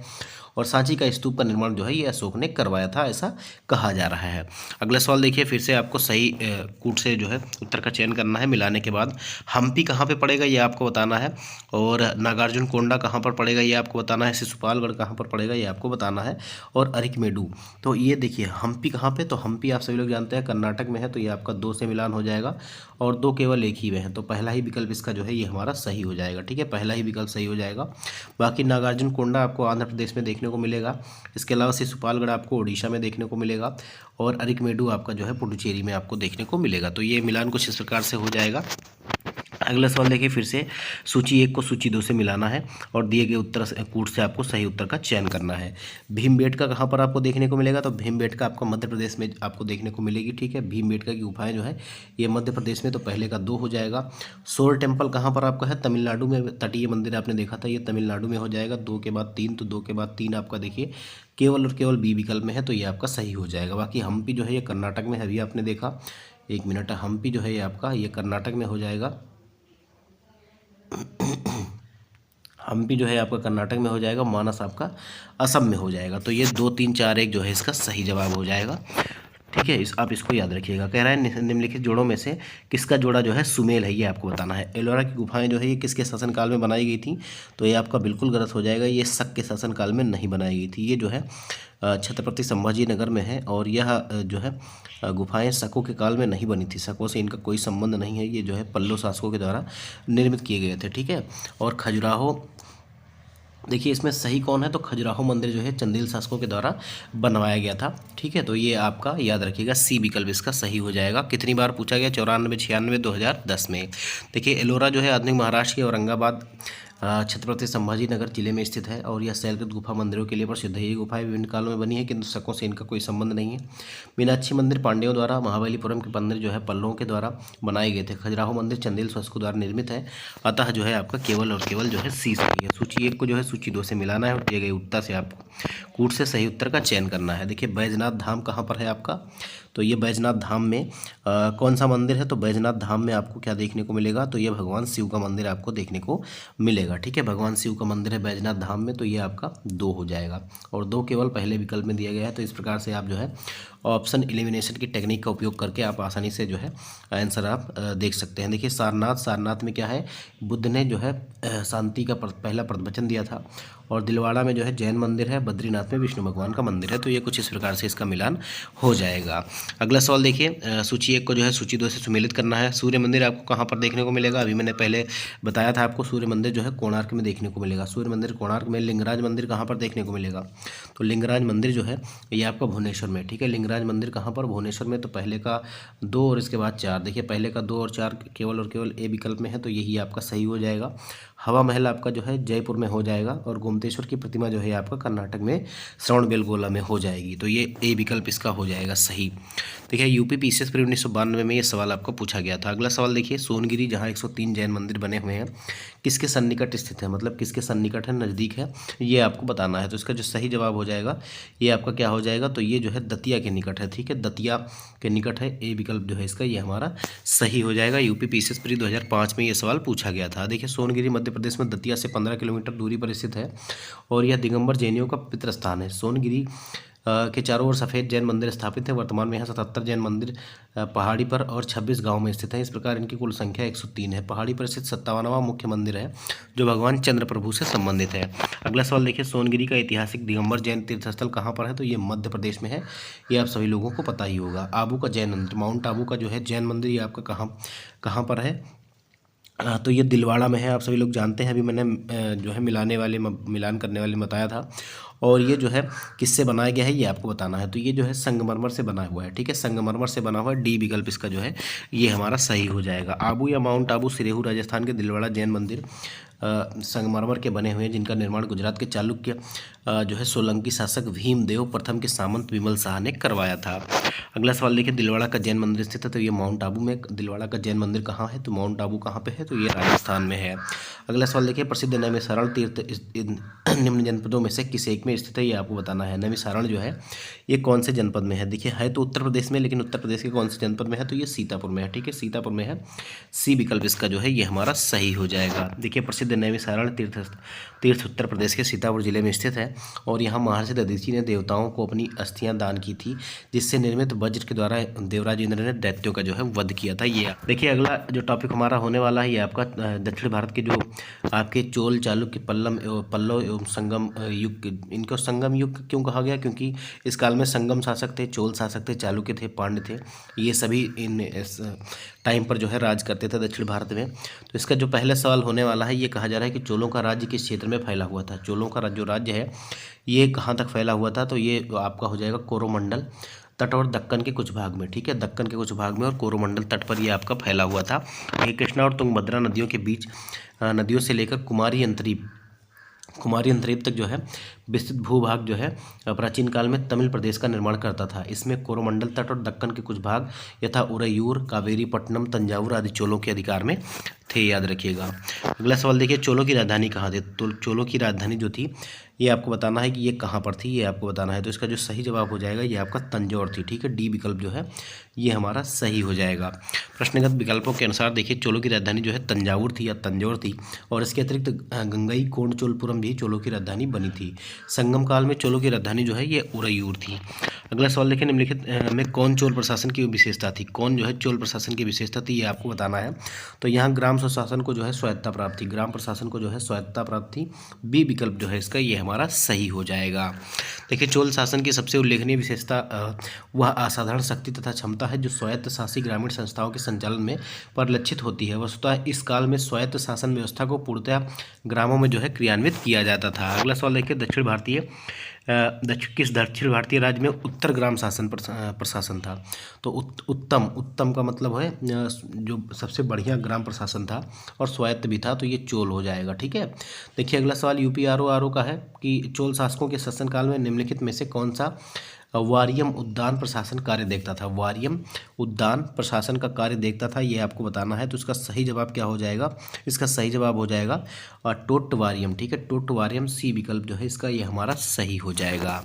A: और सांची का स्तूप का निर्माण जो है ये अशोक ने करवाया था, ऐसा कहा जा रहा है। अगला सवाल देखिए, फिर से आपको सही कूट से जो है उत्तर का चयन करना है मिलाने के बाद। हम्पी कहाँ पे पड़ेगा ये आपको बताना है। और नागार्जुन कोंडा कहाँ पर पड़ेगा ये आपको बताना है। शिशुपालगढ़ कहाँ पर पड़ेगा ये आपको बताना है। और अरिकमेडू, तो ये देखिए हम्पी कहाँ पे? तो हम्पी आप सभी लोग जानते हैं कर्नाटक में है। तो ये आपका 2 से मिलान हो जाएगा। और 2 केवल एक ही में है। तो पहला ही विकल्प इसका जो है ये हमारा सही हो जाएगा। ठीक है, पहला ही विकल्प सही हो जाएगा। बाकी नागार्जुन कोंडा आपको आंध्र प्रदेश में देखने को मिलेगा। इसके अलावा शिशुपालगढ़ आपको उड़ीसा में देखने को मिलेगा। और अरिकमेडू आपका जो है पुडुचेरी में आपको देखने को मिलेगा। तो ये मिलान कुछ इस प्रकार से हो जाएगा। अगला सवाल देखिए फिर से, सूची 1 को सूची 2 से मिलाना है और दिए गए उत्तर कूट से आपको सही उत्तर का चयन करना है। भीमबेटका कहाँ पर आपको देखने को मिलेगा, तो भीमबेटका आपको मध्य प्रदेश में आपको देखने को मिलेगी। ठीक है, भीमबेटका की गुफाएं जो है ये मध्य प्रदेश में, तो पहले का 2 हो जाएगा। सोल टेम्पल कहाँ पर आपका है, तमिलनाडु में। तटीय मंदिर आपने देखा था, ये तमिलनाडु में हो जाएगा। 2 के बाद 3, तो 2 के बाद 3 आपका देखिए केवल और केवल बी विकल्प में है, तो ये आपका सही हो जाएगा। बाकी हम्पी जो है ये कर्नाटक में है, अभी आपने देखा। 1 मिनट, हम्पी जो है ये आपका ये कर्नाटक में हो जाएगा। हम्पी जो है आपका कर्नाटक में हो जाएगा, मानस आपका असम में हो जाएगा। तो ये 2 3 4 1 जो है इसका सही जवाब हो जाएगा। ठीक है, आप इसको याद रखिएगा। कह रहा है निम्नलिखित जोड़ों में से किसका जोड़ा जो है सुमेल है, ये आपको बताना है। एलोरा की गुफाएं जो है ये किसके शासनकाल में बनाई गई थी, तो ये आपका बिल्कुल गलत हो जाएगा। ये शक के शासनकाल में नहीं बनाई गई थी, ये जो है छत्रपति संभाजी नगर में है। और यह जो है गुफाएं शकों के काल में नहीं बनी थी, शकों से इनका कोई संबंध नहीं है। ये जो है पल्लव शासकों के द्वारा निर्मित किए गए थे। ठीक है, और खजुराहो देखिए इसमें सही कौन है, तो खजुराहो मंदिर जो है चंदेल शासकों के द्वारा बनवाया गया था। ठीक है, तो ये आपका याद रखिएगा, सी विकल्प इसका सही हो जाएगा। कितनी बार पूछा गया, 94, 96, 2010 में। देखिए एलोरा जो है आधुनिक महाराष्ट्र के औरंगाबाद छत्रपति संभाजी नगर जिले में स्थित है और यह शैलकृत गुफा मंदिरों के लिए प्रसिद्ध है। ये गुफाएं विभिन्न कालों में बनी है, किंतु शकों से इनका कोई संबंध नहीं है। मीनाक्षी मंदिर पांड्यों द्वारा, महाबलीपुरम के मंदिर जो है पल्लवों के द्वारा बनाए गए थे। खजुराहो मंदिर चंदेल शासकों द्वारा निर्मित है। अतः जो है आपका केवल और केवल जो है सी सही है। सूची 1 को जो है सूची 2 से मिलाना है और दिए गए उत्तर से आपको कूट से सही उत्तर का चयन करना है। देखिए बैजनाथ धाम कहाँ पर है आपका, तो ये बैजनाथ धाम में कौन सा मंदिर है, तो बैजनाथ धाम में आपको क्या देखने को मिलेगा, तो ये भगवान शिव का मंदिर आपको देखने को मिलेगा। ठीक है, भगवान शिव का मंदिर है बैजनाथ धाम में, तो ये आपका 2 हो जाएगा और 2 केवल पहले विकल्प में दिया गया है। तो इस प्रकार से आप जो है ऑप्शन एलिमिनेशन की टेक्निक का उपयोग करके आप आसानी से जो है आंसर आप देख सकते हैं। देखिए सारनाथ में क्या है, बुद्ध ने जो है शांति का पहला प्रवचन दिया था। और दिलवाड़ा में जो है जैन मंदिर है, बद्रीनाथ में विष्णु भगवान का मंदिर है। तो ये कुछ इस प्रकार से इसका मिलान हो जाएगा। अगला सवाल देखिए, सूची 1 को जो है सूची 2 से सुमेलित करना है। सूर्य मंदिर आपको कहाँ पर देखने को मिलेगा, अभी मैंने पहले बताया था आपको, सूर्य मंदिर जो है कोणार्क में देखने को मिलेगा। सूर्य मंदिर कोणार्क में। लिंगराज मंदिर कहाँ पर देखने को मिलेगा, तो लिंगराज मंदिर जो है ये आपका भुवनेश्वर में। ठीक है, लिंगराज मंदिर कहाँ पर, भुवनेश्वर में। तो पहले का 2 और इसके बाद 4, देखिए पहले का 2 और 4 केवल और केवल ए विकल्प में है, तो यही आपका सही हो जाएगा। हवा महल आपका जो है जयपुर में हो जाएगा और गोमतेश्वर की प्रतिमा जो है आपका कर्नाटक में श्रवणबेलगोला में हो जाएगी। तो ये ए विकल्प इसका हो जाएगा सही। देखिए यूपी पीसीएस पर 1992 में ये सवाल आपको पूछा गया था। अगला सवाल देखिए, सोनगिरी जहाँ 103 जैन मंदिर बने हुए हैं किसके सन्निकट स्थित है, मतलब किसके सन्निकट है, नज़दीक है, ये आपको बताना है। तो इसका जो सही जवाब हो जाएगा ये आपका क्या हो जाएगा, तो ये जो है दतिया के निकट है। ठीक है, दतिया के निकट है, ए विकल्प जो है इसका ये हमारा सही हो जाएगा। यूपी पीसीएस प्री 2005 में ये सवाल पूछा गया था। देखिए सोनगिरी मध्य प्रदेश में दतिया से 15 किलोमीटर दूरी पर स्थित है और यह दिगंबर जैनियों का पवित्र स्थान है। सोनगिरी के चारों ओर सफ़ेद जैन मंदिर स्थापित है। वर्तमान में यहाँ 77 जैन मंदिर पहाड़ी पर और 26 गांव में स्थित है। इस प्रकार इनकी कुल संख्या 103 है। पहाड़ी पर स्थित 57वां मुख्य मंदिर है जो भगवान चंद्र प्रभु से संबंधित है। अगला सवाल देखिए, सोनगिरी का ऐतिहासिक दिगंबर जैन तीर्थस्थल कहाँ पर है, तो ये मध्य प्रदेश में है। ये आप सभी लोगों को पता ही होगा। आबू का जैन मंदिर, माउंट आबू का जो है जैन मंदिर, ये आपका कहाँ पर है, तो ये दिलवाड़ा में है। आप सभी लोग जानते हैं, अभी मैंने जो है मिलान करने वाले बताया था। और ये जो है किससे बनाया गया है ये आपको बताना है। तो ये जो है संगमरमर से बना हुआ है। ठीक है, संगमरमर से बना हुआ है, डी विकल्प इसका जो है ये हमारा सही हो जाएगा। आबू या माउंट आबू सिरेहू राजस्थान के दिलवाड़ा जैन मंदिर संगमरमर के बने हुए हैं, जिनका निर्माण गुजरात के चालुक्य जो है सोलंकी शासक भीमदेव प्रथम के सामंत विमल शाह ने करवाया था। अगला सवाल देखिए, दिलवाड़ा का जैन मंदिर स्थित है, तो ये माउंट आबू में। दिलवाड़ा का जैन मंदिर कहाँ है, तो माउंट आबू कहाँ पे है, तो ये राजस्थान में है। अगला सवाल देखिए, प्रसिद्ध नैमिषारण तीर्थ निम्न जनपदों में से किस एक में स्थित है, ये आपको बताना है। नैमिषारण जो है ये कौन से जनपद में है, देखिए है तो उत्तर प्रदेश में, लेकिन उत्तर प्रदेश के कौन से जनपद में है, तो ये सीतापुर में है। ठीक है, सीतापुर में है, सी विकल्प इसका जो है ये हमारा सही हो जाएगा। देखिए प्रसिद्ध नैमिषारण तीर्थ उत्तर प्रदेश के सीतापुर जिले में स्थित है और यहाँ महर्षि दधीचि ने देवताओं को अपनी अस्थियां दान की थी, जिससे निर्मित वज्र के द्वारा देवराज इंद्र ने दैत्यों का जो है वध किया था। ये देखिए अगला जो टॉपिक हमारा होने वाला है ये आपका दक्षिण भारत के जो आपके चोल चालुक्य पल्लव एवं संगम युग, इनको संगम युग क्यों कहा गया, क्योंकि इस काल में संगम शासक थे, चोल शासक थे, चालुक्य थे, पांड्य थे, ये सभी इन टाइम पर जो है राज करते थे दक्षिण भारत में। तो इसका जो पहला सवाल होने वाला है ये कहा जा रहा है कि चोलों का राज्य किस क्षेत्र में फैला हुआ था। चोलों का जो राज्य है ये कहाँ तक फैला हुआ था, तो ये आपका हो जाएगा कोरोमंडल तट और दक्कन के कुछ भाग में, ठीक है, दक्कन के कुछ भाग में और कोरोमंडल तट पर ये आपका फैला हुआ था। ये कृष्णा और तुंगभद्रा नदियों के बीच नदियों से लेकर कुमारी अंतरीप तक जो है विस्तृत भूभाग जो है प्राचीन काल में तमिल प्रदेश का निर्माण करता था। इसमें कोरोमंडल तट और दक्कन के कुछ भाग यथा उरैयूर, कावेरीपट्टनम, तंजावुर आदि चोलों के अधिकार में थे, याद रखिएगा। अगला सवाल देखिए, चोलों की राजधानी कहाँ थी? तो चोलों की राजधानी जो थी ये आपको बताना है कि ये कहाँ पर थी, ये आपको बताना है। तो इसका जो सही जवाब हो जाएगा ये आपका तंजौर थी, ठीक है, डी विकल्प जो है ये हमारा सही हो जाएगा। प्रश्नगत विकल्पों के अनुसार देखिए चोलों की राजधानी जो है तंजावुर थी या तंजौर थी, और इसके अतिरिक्त गंगई कोंडचोलपुरम भी चोलों की राजधानी बनी थी। संगम काल में चोलों की राजधानी जो है ये उरैयूर थी। अगला सवाल देखिए, निम्नलिखित में कौन चोल प्रशासन की विशेषता थी? कौन जो है चोल प्रशासन की विशेषता थी, ये आपको बताना है। तो यहाँ ग्राम स्वशासन को जो है स्वायत्ता प्राप्त थी, ग्राम प्रशासन को जो है स्वायत्ता प्राप्त थी, बी विकल्प जो है इसका ये हमारा सही हो जाएगा। देखिए चोल शासन की सबसे उल्लेखनीय विशेषता वह असाधारण शक्ति तथा क्षमता है जो स्वायत्त शासी ग्रामीण संस्थाओं के संचालन में परिलक्षित होती है। वस्तुतः इस काल में स्वायत्त शासन व्यवस्था को पूर्णतः ग्रामों में जो है क्रियान्वित किया जाता था। अगला सवाल देखिए, किस दक्षिण भारतीय राज्य में उत्तर ग्राम शासन प्रशासन था? तो उत्तम का मतलब है जो सबसे बढ़िया ग्राम प्रशासन था और स्वायत्त भी था, तो ये चोल हो जाएगा, ठीक है। देखिए अगला सवाल यूपी आरओ का है कि चोल शासकों के शासनकाल में निम्नलिखित में से कौन सा वारियम उद्यान प्रशासन कार्य देखता था? वारियम उद्यान प्रशासन का कार्य देखता था, ये आपको बताना है। तो इसका सही जवाब क्या हो जाएगा? इसका सही जवाब हो जाएगा टोटवारियम, ठीक है, टोटवारियम, सी विकल्प जो है इसका ये हमारा सही हो जाएगा।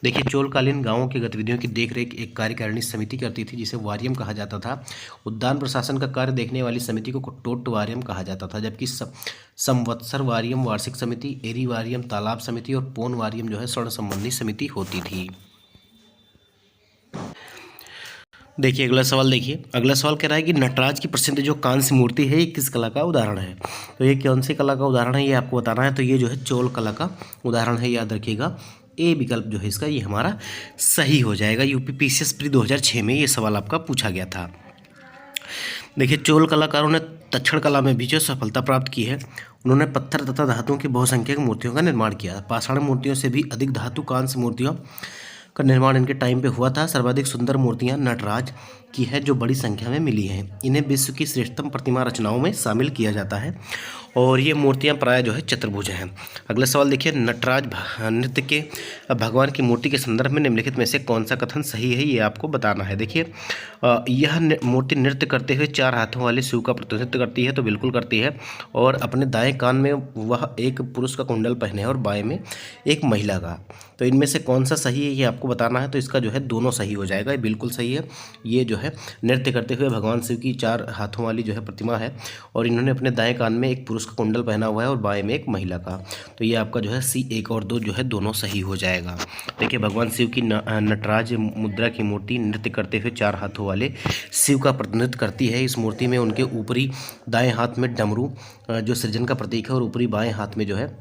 A: देखिए चोलकालीन गांवों की गतिविधियों की देखरेख एक कार्यकारिणी समिति करती थी जिसे वारियम कहा जाता था। उद्यान प्रशासन का कार्य देखने वाली समिति को टोटवारियम कहा जाता था, जबकि संवत्सर वारियम वार्षिक समिति, एरी वारियम तालाब समिति और पोन वारियम जो है स्वर्ण संबंधी समिति होती थी। देखिए अगला सवाल देखिए, अगला सवाल कह रहा है कि नटराज की प्रसिद्ध जो कांस्य मूर्ति है ये किस कला का उदाहरण है? तो ये कौन सी कला का उदाहरण है ये आपको बताना है। तो ये जो है चोल कला का उदाहरण है, याद रखिएगा। ए विकल्प जो है इसका ये हमारा सही हो जाएगा। यूपीपीसीएस प्री 2006 में ये सवाल आपका पूछा गया था। देखिए चोल कलाकारों ने तक्षण कला में भी जो सफलता प्राप्त की है, उन्होंने पत्थर तथा धातुओं की बहुसंख्यक मूर्तियों का निर्माण किया। पाषाण मूर्तियों से भी अधिक धातु कांस्य मूर्तियों का निर्माण इनके टाइम पे हुआ था। सर्वाधिक सुंदर मूर्तियां नटराज की है जो बड़ी संख्या में मिली हैं। इन्हें विश्व की श्रेष्ठतम प्रतिमा रचनाओं में शामिल किया जाता है और ये मूर्तियां प्राय जो है चतुर्भुज हैं। अगला सवाल देखिए, नटराज नृत्य के भगवान की मूर्ति के संदर्भ में निम्नलिखित में से कौन सा कथन सही है, ये आपको बताना है। देखिए यह मूर्ति नृत्य करते हुए 4 हाथों वाले शिव का प्रतिनिधित्व करती है, तो बिल्कुल करती है। और अपने दाएं कान में वह एक पुरुष का कुंडल पहने है और बाएं में एक महिला का। तो इनमें से कौन सा सही है ये आपको बताना है। तो इसका जो है दोनों सही हो जाएगा, ये बिल्कुल सही है। ये जो है नृत्य करते हुए भगवान शिव की 4 हाथों वाली जो है प्रतिमा है और इन्होंने अपने दाएं कान में एक पुरुष का कुंडल पहना हुआ है और बाएं में एक महिला का। तो ये आपका जो है सी 1 और 2 जो है दोनों सही हो जाएगा। देखिए भगवान शिव की नटराज मुद्रा की मूर्ति नृत्य करते हुए 4 हाथों वाले शिव का प्रतिनिधित्व करती है। इस मूर्ति में उनके ऊपरी दाएं हाथ में डमरू जो सृजन का प्रतीक है और ऊपरी बाएं हाथ में जो है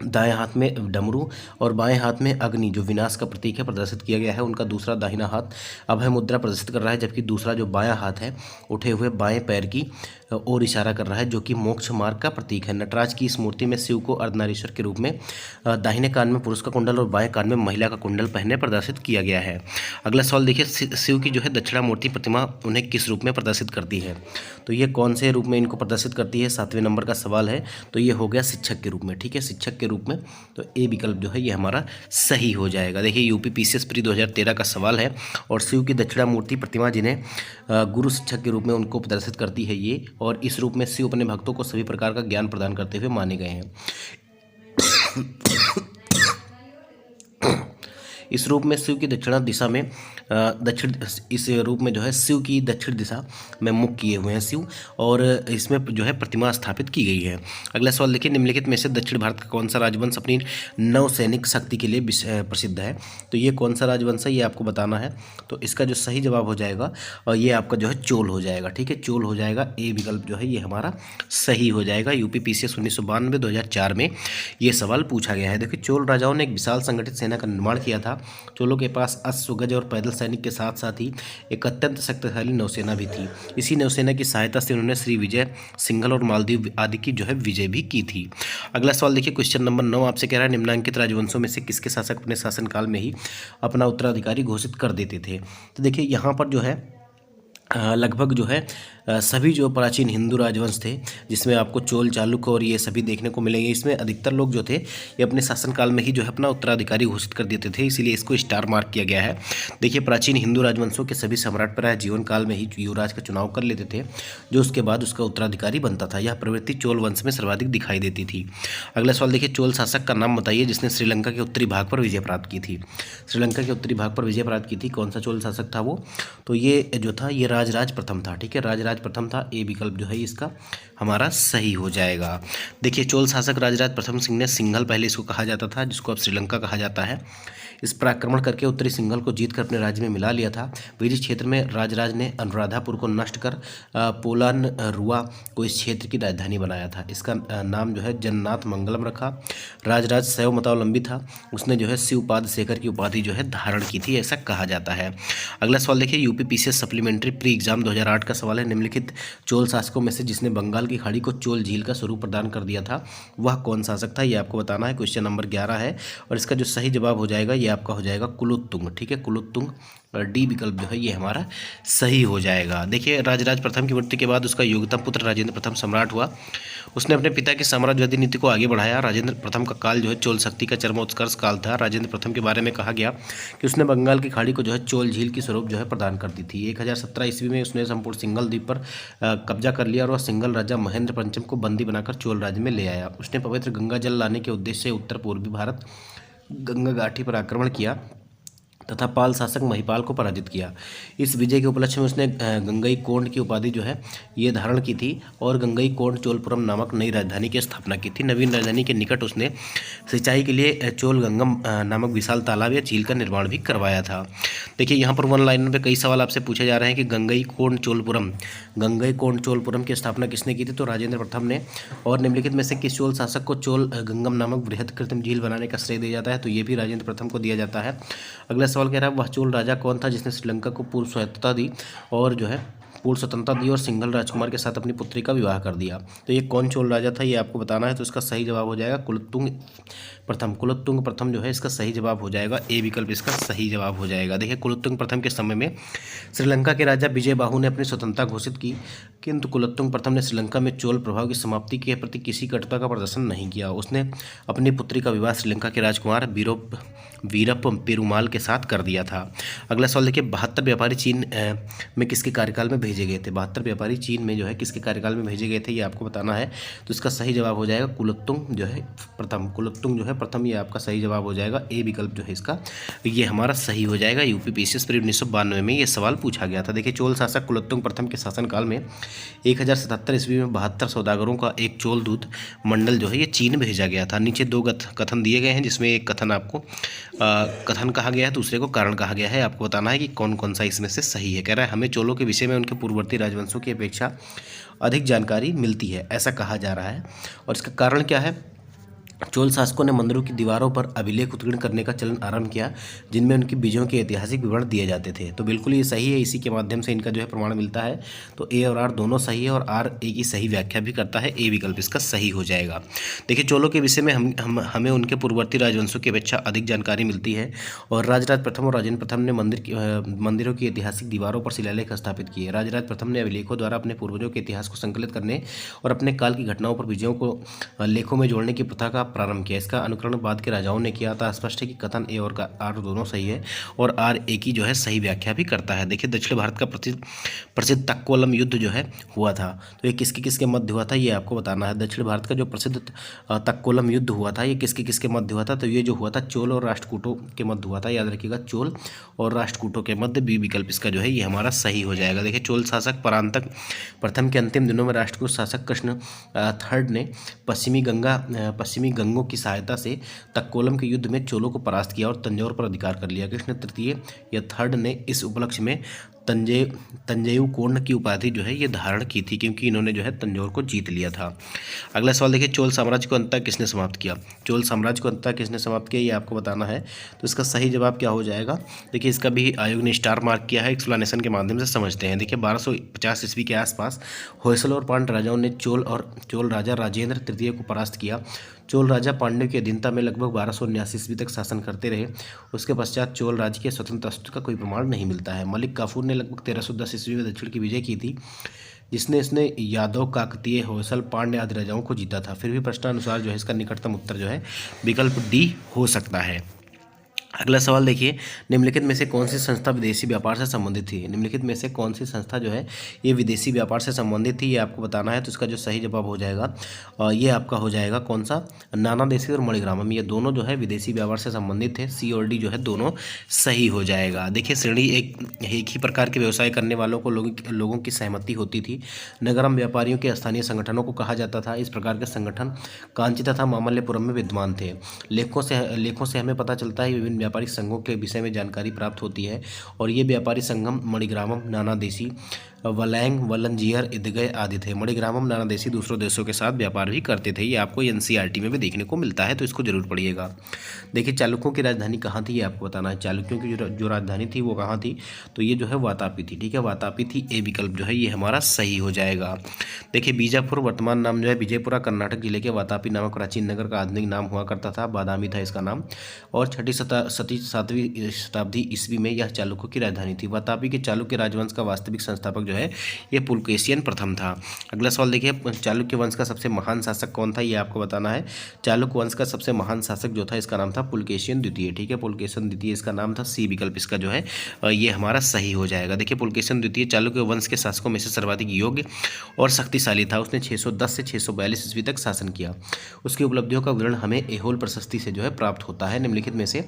A: दाएं हाथ में डमरू और बाएं हाथ में अग्नि जो विनाश का प्रतीक है प्रदर्शित किया गया है। उनका दूसरा दाहिना हाथ अभय मुद्रा प्रदर्शित कर रहा है, जबकि दूसरा जो बायां हाथ है उठे हुए बाएं पैर की ओर इशारा कर रहा है जो कि मोक्ष मार्ग का प्रतीक है। नटराज की इस मूर्ति में शिव को अर्धनारीश्वर के रूप में दाहिने कान में पुरुष का कुंडल और बाएं कान में महिला का कुंडल पहने प्रदर्शित किया गया है। अगला सवाल देखिए, शिव की जो है दक्षिणामूर्ति प्रतिमा उन्हें किस रूप में प्रदर्शित करती है? तो ये कौन से रूप में इनको प्रदर्शित करती है, 7वें नंबर का सवाल है। तो ये हो गया शिक्षक के रूप में, ठीक है, शिक्षक के रूप में। तो ए विकल्प जो है ये हमारा सही हो जाएगा। देखिए यूपीपीसीएस प्री 2013 का सवाल है और शिव की दक्षिणामूर्ति प्रतिमा जिन्हें गुरु शिक्षक के रूप में उनको प्रदर्शित करती है ये, और इस रूप में शिव अपने भक्तों को सभी प्रकार का ज्ञान प्रदान करते हुए माने गए हैं। इस रूप में शिव की दक्षिण दिशा में इस रूप में जो है शिव की दक्षिण दिशा में मुख किए हुए हैं शिव, और इसमें जो है प्रतिमा स्थापित की गई है। अगला सवाल देखिए, निम्नलिखित में से दक्षिण भारत का कौन सा राजवंश अपनी नौसैनिक शक्ति के लिए प्रसिद्ध है? तो ये कौन सा राजवंश है ये आपको बताना है। तो इसका जो सही जवाब हो जाएगा और ये आपका जो है चोल हो जाएगा, ठीक है, चोल हो जाएगा। ए विकल्प जो है ये हमारा सही हो जाएगा। यूपीपीसीएस 1992 2004 में ये सवाल पूछा गया है। देखिए चोल राजाओं ने एक विशाल संगठित सेना का निर्माण किया था चोलों के पास अश्व, गज और पैदल सैनिक के साथ साथ ही एक अत्यंत शक्तिशाली नौसेना भी थी। इसी नौसेना की सहायता से उन्होंने श्री विजय, सिंघल और मालदीव आदि की जो है विजय भी की थी। अगला सवाल देखिए, क्वेश्चन नंबर 9 आपसे कह रहा है निम्नलिखित राजवंशों में से किसके शासक अपने शासनकाल में ही अपना उत्तराधिकारी घोषित कर देते थे। तो देखिए यहाँ पर जो है लगभग जो है सभी जो प्राचीन हिंदू राजवंश थे, जिसमें आपको चोल, चालुक्य और ये सभी देखने को मिलेंगे, इसमें अधिकतर लोग जो थे ये अपने शासनकाल में ही जो है अपना उत्तराधिकारी घोषित कर देते थे, इसीलिए इसको स्टार मार्क किया गया है। देखिए प्राचीन हिंदू राजवंशों के सभी सम्राट प्रायः जीवन काल में ही युवराज का चुनाव कर लेते थे, जो उसके बाद उसका उत्तराधिकारी बनता था। यह प्रवृत्ति चोल वंश में सर्वाधिक दिखाई देती थी। अगला सवाल देखिए, चोल शासक का नाम बताइए जिसने श्रीलंका के उत्तरी भाग पर विजय प्राप्त की थी। श्रीलंका के उत्तरी भाग पर विजय प्राप्त की थी, कौन सा चोल शासक था वो? तो ये जो था ये राजराज प्रथम था। ठीक है, राजराज प्रथम था। ए विकल्प जो है इसका हमारा सही हो जाएगा। देखिए चोल शासक राजराज प्रथम सिंह ने, सिंघल पहले इसको कहा जाता था, जिसको अब श्रीलंका कहा जाता है, इस पर आक्रमण करके उत्तरी सिंघल को जीतकर अपने राज्य में मिला लिया था। विजय क्षेत्र में राजराज ने अनुराधापुर को नष्ट कर पोलानरुआ को इस क्षेत्र की राजधानी बनाया था। इसका नाम जो है जन्नाथ मंगलम रखा। राजराज शैव मतावलंबी था, उसने जो है शिवपाद शेखर की उपाधि जो है धारण की थी, ऐसा कहा जाता है। अगला सवाल देखिए, UP PCS supplementary pre exam 2008 का सवाल है, निम्नलिखित चोल शासकों में से जिसने बंगाल की खाड़ी को चोल झील का स्वरूप प्रदान कर दिया था वह कौन शासक था, ये आपको बताना है। क्वेश्चन नंबर 11 है और इसका जो सही जवाब हो जाएगा ये आपका हो जाएगा कुलोत्तुंग। ठीक है, कुलोत्तुंग डी विकल्प जो है ये हमारा सही हो जाएगा। देखिए राजराज प्रथम की मृत्यु के बाद उसका योग्यतम पुत्र राजेंद्र प्रथम सम्राट हुआ। उसने अपने पिता की साम्राज्यवादी नीति को आगे बढ़ाया। राजेंद्र प्रथम का काल जो है चोल शक्ति का चरमोत्कर्ष काल था। राजेंद्र प्रथम के बारे में कहा गया कि उसने बंगाल की खाड़ी को जो है चोल झील की स्वरूप जो है प्रदान कर दी थी। 1017 ईस्वी में उसने संपूर्ण सिंघल द्वीप पर कब्जा कर लिया और वह सिंघल राजा महेंद्र पंचम को बंदी बनाकर चोल राज्य में ले आया। उसने पवित्र गंगा जल लाने के उद्देश्य से उत्तर पूर्वी भारत गंगा घाटी पर आक्रमण किया तथा पाल शासक महिपाल को पराजित किया। इस विजय के उपलक्ष्य में उसने गंगई कोंड की उपाधि जो है ये धारण की थी और गंगई कोंड चोलपुरम नामक नई राजधानी की स्थापना की थी। नवीन राजधानी के निकट उसने सिंचाई के लिए चोलगंगम नामक विशाल तालाब या झील का निर्माण भी करवाया था। देखिए यहाँ पर वन लाइनर पे कई सवाल आपसे पूछे जा रहे हैं कि गंगई कोंड चोलपुरम की स्थापना किसने की थी, तो राजेंद्र प्रथम ने। और निम्नलिखित में से किस चोल शासक को चोल गंगम नामक बृहद कृत्रिम झील बनाने का श्रेय दिया जाता है, तो ये भी राजेंद्र प्रथम को दिया जाता है। अगला सवाल कह रहा है वह चोल राजा कौन था जिसने श्रीलंका को पूर्व स्वतंत्रता दी और सिंघल राजकुमार के साथ अपनी पुत्री का विवाह कर दिया। तो ये कौन चोल राजा था ये आपको बताना है। तो इसका सही जवाब हो जाएगा कुलोत्तुंग प्रथम जो है इसका सही जवाब हो जाएगा। ए विकल्प इसका सही जवाब हो जाएगा। देखिए कुलोत्तुंग प्रथम के समय में श्रीलंका के राजा विजय बाहु ने अपनी स्वतंत्रता घोषित की, किंतु कुलोत्तुंग प्रथम ने श्रीलंका में चोल प्रभाव की समाप्ति के प्रति किसी कटुता का प्रदर्शन नहीं किया। उसने अपनी पुत्री का विवाह श्रीलंका के राजकुमार वीरप्प पेरुमाल के साथ कर दिया था। अगला सवाल देखिए, 72 व्यापारी चीन में किसके कार्यकाल में भेजे गए थे। 72 व्यापारी चीन में जो है किसके कार्यकाल में भेजे गए थे ये आपको बताना है। तो इसका सही जवाब हो जाएगा कुलोत्तुंग जो है प्रथम, ये आपका सही जवाब हो जाएगा। ए विकल्प जो है इसका ये हमारा सही हो जाएगा। यूपी पीसीएस पर 1992 में ये सवाल पूछा गया था। देखिए चोल शासक कुलोत्तुंग प्रथम के शासनकाल में 1077 ईस्वी में 72 सौदागरों का एक चोल दूत मंडल जो है ये चीन भेजा गया था। नीचे दो कथन दिए गए हैं, जिसमें एक कथन आपको कथन कहा गया है, दूसरे को कारण कहा गया है। आपको बताना है कि कौन कौन सा इसमें से सही है। कह रहा है हमें चोलों के विषय में उनके पूर्ववर्ती राजवंशों की अपेक्षा अधिक जानकारी मिलती है, ऐसा कहा जा रहा है। और इसका कारण क्या है, चोल शासकों ने मंदिरों की दीवारों पर अभिलेख उत्कीर्ण करने का चलन आरंभ किया, जिनमें उनकी बीजों के ऐतिहासिक विवरण दिए जाते थे। तो बिल्कुल ये सही है, इसी के माध्यम से इनका जो है प्रमाण मिलता है। तो ए और आर दोनों सही है और आर ए की सही व्याख्या भी करता है। ए विकल्प इसका सही हो जाएगा। देखिए चोलों के विषय में हमें उनके पूर्ववर्ती राजवंशों की अपेक्षा अधिक जानकारी मिलती है। और राजराज प्रथम और राजेंद्र प्रथम ने मंदिरों की ऐतिहासिक दीवारों पर शिलालेख स्थापित किए। राजराज प्रथम ने अभिलेखों द्वारा अपने पूर्वजों के इतिहास को संकलित करने और अपने काल की घटनाओं पर विजयों को लेखों में जोड़ने की प्रथा का प्रारंभ किया। इसका अनुकरण बाद के राजाओं ने किया था। स्पष्ट है कि कथन ए और आर दोनों सही है और आर ए की जो है सही व्याख्या भी करता है। देखिए दक्षिण भारत का प्रसिद्ध तक्कोलम युद्ध जो है हुआ था, तो ये किसके किसके मध्य हुआ था ये आपको बताना है। दक्षिण भारत का जो प्रसिद्ध तक्कोलम युद्ध हुआ था ये किसके किसके मध्य हुआ था, तो ये जो हुआ था चोल और राष्ट्रकूटों के मध्य हुआ था। याद रखिएगा चोल और राष्ट्रकूटों के मध्य। बी विकल्प इसका जो है ये हमारा सही हो जाएगा। देखिए चोल शासक परांतक प्रथम के अंतिम दिनों में राष्ट्रकूट शासक कृष्ण थर्ड ने पश्चिमी गंगों की सहायता से तक्कोलम के युद्ध में चोलों को परास्त किया और तंजौर पर अधिकार कर लिया। कृष्ण तृतीय या थर्ड ने इस उपलक्ष्य में तंजयु कोर्ण की उपाधि जो है ये धारण की थी, क्योंकि इन्होंने जो है तंजौर को जीत लिया था। अगला सवाल देखिए, चोल साम्राज्य को अंततः किसने समाप्त किया? चोल साम्राज्य को अंततः किसने समाप्त किया, ये आपको बताना है। तो इसका सही जवाब क्या हो जाएगा? देखिए इसका भी आयोग ने स्टार मार्क किया है, एक्सप्लेनेशन के माध्यम से समझते हैं। देखिए 1250 ईस्वी के आसपास होयसल और पांड्य राजाओं ने चोल राजा राजेंद्र तृतीय को परास्त किया। चोल राजा पांड्यों की अधीनता में लगभग 1279 ईस्वी तक शासन करते रहे। उसके पश्चात चोल राज्य के स्वतंत्र अस्तित्व का कोई प्रमाण नहीं मिलता है। मलिक काफूर ने लगभग 1310 ईस्वी में दक्षिण की विजय की थी, जिसने इसने यादव, काकतीय, होयसल, पांड्य आदि राजाओं को जीता था। फिर भी प्रश्नानुसार जो है इसका निकटतम उत्तर जो है विकल्प डी हो सकता है। अगला सवाल देखिए, निम्नलिखित में से कौन सी संस्था विदेशी व्यापार से संबंधित थी? निम्नलिखित में से कौन सी संस्था जो है ये विदेशी व्यापार से संबंधित थी, ये आपको बताना है। तो इसका जो सही जवाब हो जाएगा ये आपका हो जाएगा कौन सा? नाना देशी और मणिग्रामम, ये दोनों जो है विदेशी व्यापार से संबंधित थे। सी और डी जो है दोनों सही हो जाएगा। देखिए श्रेणी एक ही प्रकार के व्यवसाय करने वालों को लोगों की सहमति होती थी। नगरम व्यापारियों के स्थानीय संगठनों को कहा जाता था। इस प्रकार के संगठन कांची तथा मामल्लपुरम में विद्यमान थे। लेखों से हमें पता चलता है विभिन्न व्यापारिक संघों के विषय में जानकारी प्राप्त होती है, और ये व्यापारी संगम मणिग्रामम, नाना देशी, वलैंग, वलंजियर, इदगय आदि थे। मणिग्रामम नाना देशी दूसरों देशों के साथ व्यापार भी करते थे। ये आपको एनसीईआरटी में भी देखने को मिलता है, तो इसको जरूर पढ़िएगा। देखिए चालुक्यों की राजधानी कहाँ थी, ये आपको बताना है। चालुक्यों की जो राजधानी थी वो कहाँ थी? तो ये जो है वातापी थी। ठीक है, वातापी थी। ए विकल्प जो है ये हमारा सही हो जाएगा। देखिए बीजापुर वर्तमान नाम जो है विजयपुरा कर्नाटक जिले के वातापी नामक प्राचीन नगर का आधुनिक नाम हुआ करता था। बादामी था इसका नाम, और 7वीं शताब्दी ईस्वी में यह चालुक्यों की राजधानी थी। वातापी के चालुक्य राजवंश का वास्तविक संस्थापक जो है ये पुलकेशियन प्रथम था। अगला सवाल देखिए, चालुक्य वंश का सबसे महान शासक कौन था, ये आपको बताना है। चालुक्य वंश का सबसे महान शासक जो था इसका नाम था पुलकेशियन द्वितीय। ठीक है, पुलकेशियन द्वितीय इसका नाम था। सी विकल्प इसका जो है ये हमारा सही हो जाएगा। देखिए पुलकेशियन द्वितीय चालुक्य वंश के शासकों में से सर्वाधिक योग्य और शक्तिशाली था। उसने 610 से 642 ईस्वी तक शासन किया। उसकी उपलब्धियों का विवरण हमें एहोल प्रशस्ति से जो है प्राप्त होता है। निम्नलिखित में से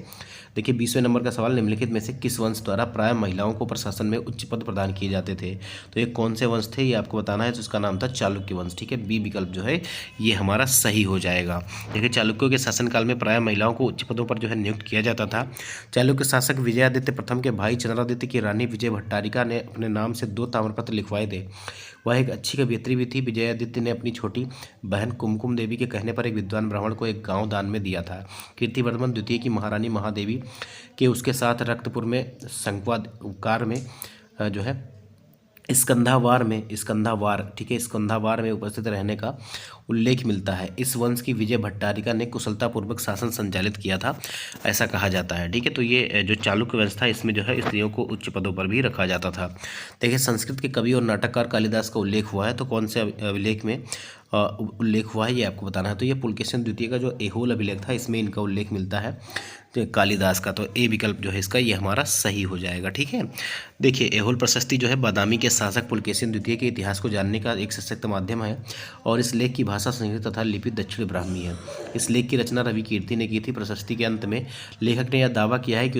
A: देखिए 20वें नंबर का सवाल, निम्नलिखित में से किस वंश द्वारा प्राय महिलाओं को प्रशासन में उच्च पद प्रदान किए जाते थे? तो ये कौन से वंश थे, ये आपको बताना है। तो इसका नाम था चालुक्य वंश। ठीक है, बी विकल्प जो है ये हमारा सही हो जाएगा। देखिए चालुक्यों के शासनकाल में प्राय महिलाओं को उच्च पदों पर जो है नियुक्त किया जाता था। चालुक्य शासक विजयादित्य प्रथम के भाई चंद्रादित्य की रानी विजय भट्टारिका ने अपने नाम से 2 ताम्रपत्र लिखवाए थे। वह एक अच्छी कवियत्री भी थी। विजयादित्य ने अपनी छोटी बहन कुमकुम देवी के कहने पर एक विद्वान ब्राह्मण को एक गांव दान में दिया था। कीर्तिवर्धन द्वितीय की महारानी महादेवी के उसके साथ रक्तपुर में संकवाकार में जो है स्कंधावार ठीक है, स्कंधावार में उपस्थित रहने का उल्लेख मिलता है। इस वंश की विजय भट्टारिका ने कुशलतापूर्वक शासन संचालित किया था, ऐसा कहा जाता है। ठीक है, तो ये जो चालुक्य वंश था इसमें जो है स्त्रियों को उच्च पदों पर भी रखा जाता था। देखिए संस्कृत के कवि और नाटककार कालिदास का उल्लेख हुआ है, तो कौन से अभिलेख में उल्लेख हुआ है ये आपको बताना है। तो ये पुलकेशिन द्वितीय का जो एहोल अभिलेख था इसमें इनका उल्लेख मिलता है, तो कालिदास का। तो ए विकल्प जो है इसका ये हमारा सही हो जाएगा। ठीक है, देखिए एहोल प्रशस्ति जो है बादामी के शासक पुलकेशिन द्वितीय के इतिहास को जानने का एक सशक्त माध्यम है, और इस लेख की भाषा संस्कृत तथा लिपि दक्षिण ब्राह्मी है। इस लेख की रचना रवि कीर्ति ने की थी। प्रशस्ति के अंत में लेखक ने यह दावा किया है कि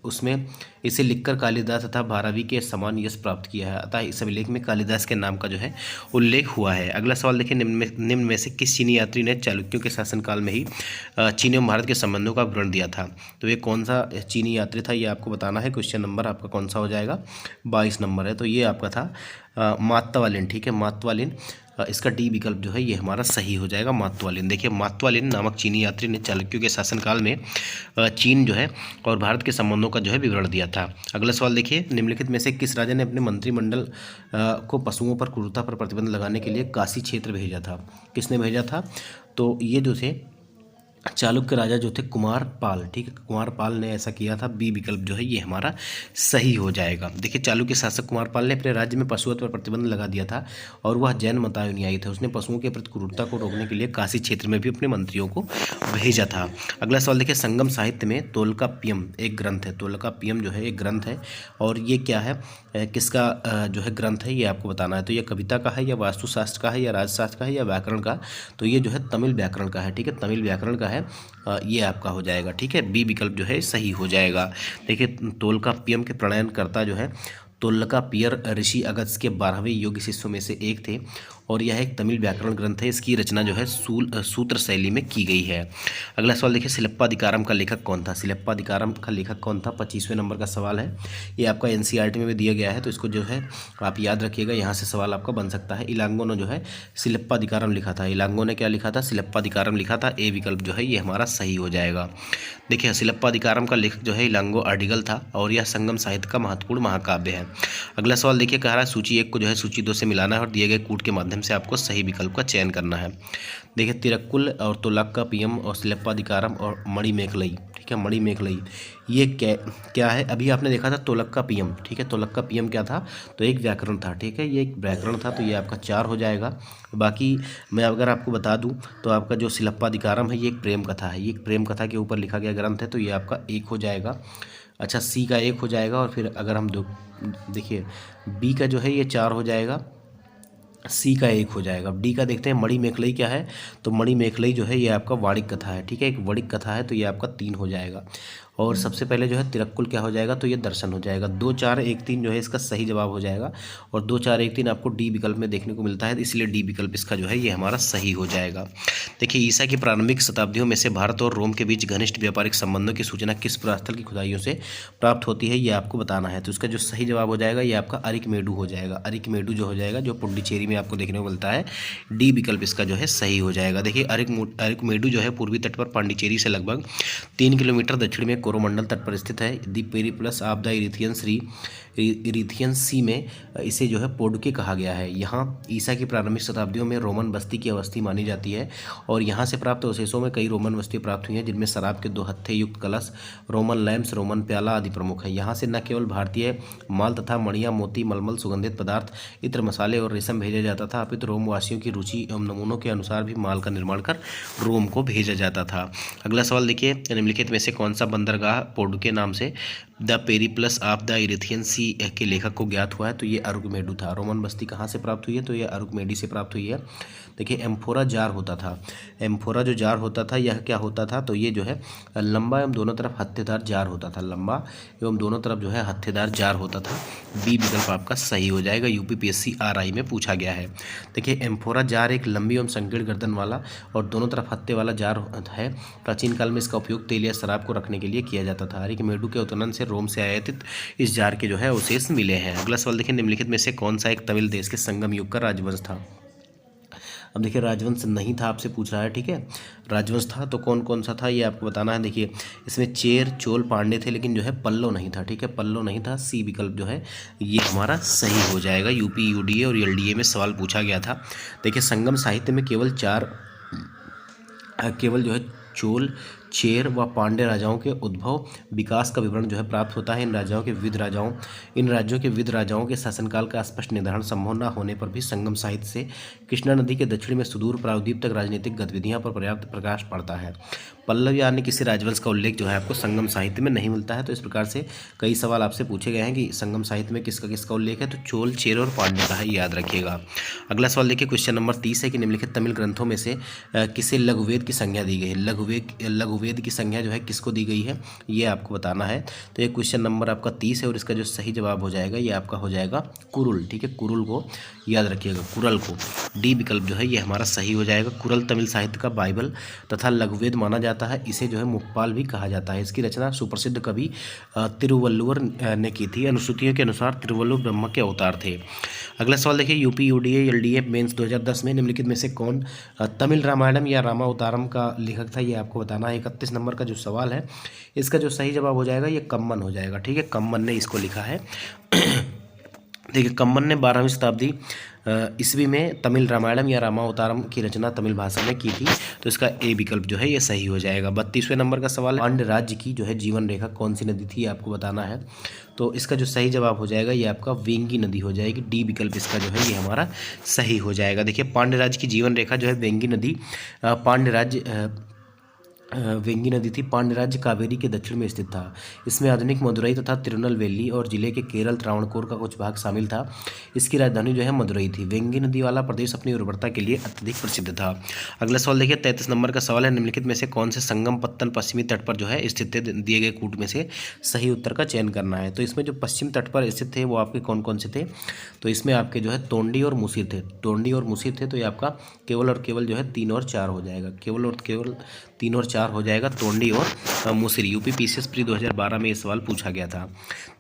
A: उसमें इसे लिखकर कालिदास तथा भारवी के समान यश प्राप्त किया है, अतः इस अभिलेख में कालिदास के नाम का जो है उल्लेख हुआ है। अगला सवाल देखिए, निम्न में से किस चीनी यात्री ने चालुक्यों के शासनकाल में ही चीन एवं भारत के संबंधों का विवरण दिया था? तो ये कौन सा चीनी यात्री था ये आपको बताना है। क्वेश्चन नंबर आपका कौन सा हो जाएगा? 22 नंबर है। तो ये आपका था मात्वालिन। ठीक है, मात्वालिन, इसका डी विकल्प जो है ये हमारा सही हो जाएगा, मात्वालिन। देखिए मात्वालिन नामक चीनी यात्री ने चालुक्यों के शासनकाल में चीन जो है और भारत के संबंधों का जो है विवरण दिया था। अगला सवाल देखिए, निम्नलिखित में से किस राजा ने अपने मंत्रिमंडल को पशुओं पर क्रूरता पर प्रतिबंध लगाने के लिए काशी क्षेत्र भेजा था? किसने भेजा था? तो ये जो थे चालुक्य राजा जो थे कुमारपाल। ठीक है, कुमारपाल ने ऐसा किया था। बी विकल्प जो है ये हमारा सही हो जाएगा। देखिए चालुक्य शासक कुमारपाल ने अपने राज्य में पशुवध पर प्रतिबंध लगा दिया था, और वह जैन मतानुयायी थे। उसने पशुओं के प्रति क्रूरता को रोकने के लिए काशी क्षेत्र में भी अपने मंत्रियों को भेजा था। अगला सवाल देखिए, संगम साहित्य में तोलकाप्पियम एक ग्रंथ है। तोलकाप्पियम जो है एक ग्रंथ है, और ये क्या है, किसका जो है ग्रंथ है ये आपको बताना है। तो ये कविता का है, या वास्तुशास्त्र का है, या राजशास्त्र का है, या व्याकरण का? तो ये जो है तमिल व्याकरण का है। ठीक है, तमिल व्याकरण का है, ये आपका हो जाएगा। ठीक है, बी विकल्प जो है सही हो जाएगा। देखिए तोलकाप्पियम के प्रणयनकर्ता जो है तोलकाप्पियर ऋषि अगस्त्य के 12वें योग्य शिष्यों में से एक थे, और यह एक तमिल व्याकरण ग्रंथ है। इसकी रचना जो है सूत्र शैली में की गई है। अगला सवाल देखिए, सिलप्पाधिकारम का लेखक कौन था? सिलप्पाधिकारम का लेखक कौन था? 25वें नंबर का सवाल है। ये आपका एनसीईआरटी में भी दिया गया है, तो इसको जो है आप याद रखिएगा, यहाँ से सवाल आपका बन सकता है। इलांगो ने जो है सिलप्पाधिकारम लिखा था। इलांगो ने क्या लिखा था? सिलप्पाधिकारम लिखा था। ए विकल्प जो है ये हमारा सही हो जाएगा। देखिए, सिलप्पाधिकारम का लेखक जो है इलांगो अडिगल था और यह संगम साहित्य का महत्वपूर्ण महाकाव्य है। अगला सवाल देखिए, कह रहा है सूची 1 को जो है सूची 2 से मिलाना है और दिए गए कूट के माध्यम से आपको सही विकल्प का चयन करना है। देखिए, तिरक्कुल और तोलाक्कापियम और सिलप्पाधिकारम और मणिमेखलई, ठीक है, मणिमेखलई, ये क्या है? अभी आपने देखा था तोलक्कापियम, ठीक है, तोलक्कापियम क्या था? तो एक व्याकरण था, ठीक है, ये एक व्याकरण था, तो ये आपका 4 हो जाएगा। बाकी मैं अगर आपको बता दूं तो आपका जो सिलप्पाधिकारम है ये एक प्रेम कथा है, ये एक प्रेम कथा के ऊपर लिखा गया ग्रंथ है, तो ये आपका 1 हो जाएगा। अच्छा, सी का 1 हो जाएगा और फिर अगर हम देखिए बी का जो है ये 4 हो जाएगा, सी का 1 हो जाएगा। डी का देखते हैं, मणिमेखलई क्या है? तो मणिमेखलई जो है ये आपका वाणिक कथा है, ठीक है, एक वाणिक कथा है, तो ये आपका 3 हो जाएगा। और सबसे पहले जो है तिरक्कुल क्या हो जाएगा? तो ये दर्शन हो जाएगा। 2 4 1 3 जो है इसका सही जवाब हो जाएगा और 2 4 1 3 आपको डी विकल्प में देखने को मिलता है, इसलिए डी विकल्प इसका जो है ये हमारा सही हो जाएगा। देखिए, ईसा की प्रारंभिक शताब्दियों में से भारत और रोम के बीच घनिष्ठ व्यापारिक संबंधों की सूचना किस पुरास्थल की खुदाइयों से प्राप्त होती है, ये आपको बताना है। तो इसका जो सही जवाब हो जाएगा ये आपका अरिकमेडु हो जाएगा। अरिकमेडु जो हो जाएगा, जो पुडुचेरी में आपको देखने को मिलता है। डी विकल्प इसका जो है सही हो जाएगा। देखिए, अरिकमेडु जो है पूर्वी तट पर पांडिचेरी से लगभग 3 किलोमीटर दक्षिण में कोरोमंडल तट पर स्थित है। दी पेरिप्लस ऑफ द इरिथियन सी में इसे जो है पोडुके कहा गया है। यहाँ ईसा की प्रारंभिक शताब्दियों में रोमन बस्ती की अवस्थी मानी जाती है और यहाँ से प्राप्त अवशेषों में कई रोमन बस्तियाँ प्राप्त हुई हैं, जिनमें शराब के 2 हत्थे युक्त कलश, रोमन लैम्प्स, रोमन प्याला आदि प्रमुख है। यहाँ से न केवल भारतीय माल तथा मणिया, मोती, मलमल, सुगंधित पदार्थ, इत्र, मसाले और रेशम भेजा जाता था, अपितु रोमवासियों की रुचि एवं नमूनों के अनुसार भी माल का निर्माण कर रोम को भेजा जाता था। अगला सवाल देखिए, निम्नलिखित में से कौन सा बंदरगाह पोडुके नाम से द पेरिप्लस ऑफ द इरिथियन सी के लेखक को ज्ञात हुआ है? तो ये अरुकमेडु था। रोमन बस्ती कहाँ से प्राप्त हुई है? तो ये अरुकमेडी से प्राप्त हुई है। देखिए, एम्फोरा जार होता था। एम्फोरा जो जार होता था यह क्या होता था? तो ये जो है लंबा एवं दोनों तरफ हत्थेदार जार होता था। लंबा एवं दोनों तरफ जो है हत्थेदार जार होता था। बी विकल्प आपका सही हो जाएगा। यूपीपीएससी आरआई में पूछा गया है। देखिए, एम्फोरा जार एक लंबी एवं संकीर्ण गर्दन वाला और दोनों तरफ हत्थे वाला जार है। प्राचीन काल में इसका उपयोग तेल या शराब को रखने के लिए किया जाता था। अरिकमेडु के उत्खनन से रोम से आयातित इस जार के जो है अवशेष मिले हैं। अगला सवाल देखिए, निम्नलिखित में से कौन सा एक तमिल देश के संगम युग का राजवंश था? अब देखिए, राजवंश नहीं था आपसे पूछ रहा है, ठीक है, राजवंश था तो कौन कौन सा था ये आपको बताना है। देखिए, इसमें चेर, चोल, पांडे थे, लेकिन जो है पल्लव नहीं था, ठीक है, पल्लव नहीं था। सी विकल्प जो है ये हमारा सही हो जाएगा। यूपी, यूडीए और एलडीए में सवाल पूछा गया था। देखिए, संगम साहित्य में केवल जो है चोल, चेर व पांड्य राजाओं के उद्भव विकास का विवरण जो है प्राप्त होता है। इन राज्यों के विविध राजाओं के शासनकाल का स्पष्ट निर्धारण संभव न होने पर भी संगम साहित्य से कृष्णा नदी के दक्षिण में सुदूर प्रायद्वीप तक राजनीतिक गतिविधियां पर पर्याप्त प्रकाश पड़ता है। पल्लव या अन्य किसी राजवंश का उल्लेख जो है आपको संगम साहित्य में नहीं मिलता है। तो इस प्रकार से कई सवाल आपसे पूछे गए हैं कि संगम साहित्य में किसका किसका उल्लेख है, तो चोल, चेर और पांड्य का है, याद रखिएगा। अगला सवाल देखिए, क्वेश्चन नंबर 30 है कि निम्नलिखित तमिल ग्रंथों में से किसे लघुवेद की संज्ञा दी गई है? लघुवेद की संज्ञा जो है किसको दी गई है ये आपको बताना है। तो ये क्वेश्चन नंबर आपका 30 है और इसका जो सही जवाब हो जाएगा ये आपका हो जाएगा कुरुल, ठीक है, कुरुल को याद रखिएगा, कुरल को। डी विकल्प जो है ये हमारा सही हो जाएगा। कुरल तमिल साहित्य का बाइबल तथा लघुवेद माना जाता है। इसे जो है मुखपाल भी कहा जाता है। इसकी रचना सुप्रसिद्ध कवि तिरुवल्लुवर ने की थी। अनुश्रुतियों के अनुसार तिरुवल्लुवर ब्रह्मा के अवतार थे। अगला सवाल देखिए, यूपी, यूडीए, एलडीए मेंस 2010 में निम्नलिखित में से कौन तमिल रामायणम या रामावतारम का लेखक था, ये आपको बताना है। 31 नंबर का जो सवाल है इसका जो सही जवाब हो जाएगा ये कम्मन हो जाएगा, ठीक है, कम्मन ने इसको लिखा है। देखिए, कम्मन ने 12वीं शताब्दी ईस्वी में तमिल रामायणम या रामावतारम की रचना तमिल भाषा में की थी। तो इसका ए विकल्प जो है ये सही हो जाएगा। 32वें नंबर का सवाल है, पांड्य राज्य की जो है जीवन रेखा कौन सी नदी थी आपको बताना है। तो इसका जो सही जवाब हो जाएगा ये आपका वेंगी नदी हो जाएगी। डी विकल्प इसका जो है ये हमारा सही हो जाएगा। देखिए, पांड्य राज्य की जीवन रेखा जो है वेंगी नदी पांड्य राज्य वेंगी नदी थी, पांड्य राज्य कावेरी के दक्षिण में स्थित था। इसमें आधुनिक मदुरई तथा तिरुनेलवेली और जिले के केरल त्रावणकोर का कुछ भाग शामिल था। इसकी राजधानी जो है मदुरई थी। वेंगी नदी वाला प्रदेश अपनी उर्वरता के लिए अत्यधिक प्रसिद्ध था। अगला सवाल देखिए, 33 नंबर का सवाल है, निम्नलिखित में से कौन से संगम पत्तन पश्चिमी तट पर जो है स्थित थे? दिए गए कूट में से सही उत्तर का चयन करना है। तो इसमें जो पश्चिम तट पर स्थित थे वो आपके कौन कौन से थे? तो इसमें आपके जो है तोंडी और मुसीर थे। तोंडी और मुसीर थे, तो ये आपका केवल और केवल जो है 3 और 4 हो जाएगा। केवल और केवल 3 और 4 हो जाएगा, तोंडी और मुसीर। यूपी पीसीएस प्री 2012 में ये सवाल पूछा गया था।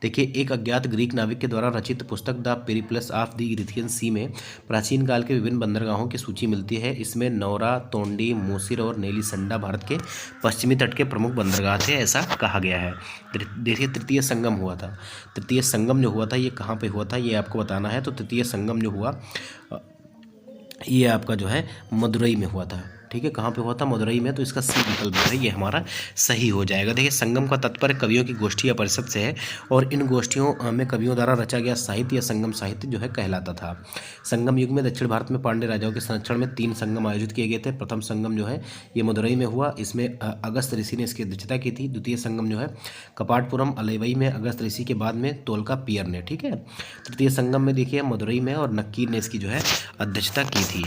A: देखिए, एक अज्ञात ग्रीक नाविक के द्वारा रचित पुस्तक द पेरिप्लस ऑफ द इरिथियन सी में प्राचीन काल के विभिन्न बंदरगाहों की सूची मिलती है। इसमें नौरा, तोंडी, मूसिर और नेलीसंडा भारत के पश्चिमी तट के प्रमुख बंदरगाह थे, ऐसा कहा गया है। देखिए, तृतीय संगम हुआ था। तृतीय संगम जो हुआ था ये कहाँ पे हुआ था, ये आपको बताना है। तो तृतीय संगम जो हुआ ये आपका जो है मदुरई में हुआ था। ठीक है, कहाँ पे हुआ था? मदुरई में। तो इसका सी विकल्प जो है ये हमारा सही हो जाएगा। देखिए, संगम का तात्पर्य कवियों की गोष्ठी या परिषद से है, और इन गोष्ठियों में कवियों द्वारा रचा गया साहित्य या संगम साहित्य जो है कहलाता था। संगम युग में दक्षिण भारत में पांड्य राजाओं के संरक्षण में 3 संगम आयोजित किए गए थे। प्रथम संगम जो है ये मदुरई में हुआ, इसमें अगस्त ऋषि ने इसकी अध्यक्षता की थी। द्वितीय संगम जो है कपाटपुरम अलैवई में अगस्त ऋषि के बाद में तोलका पियर ने। ठीक है, तृतीय संगम में देखिए मदुरई में और नक्कीर ने इसकी जो है अध्यक्षता की थी।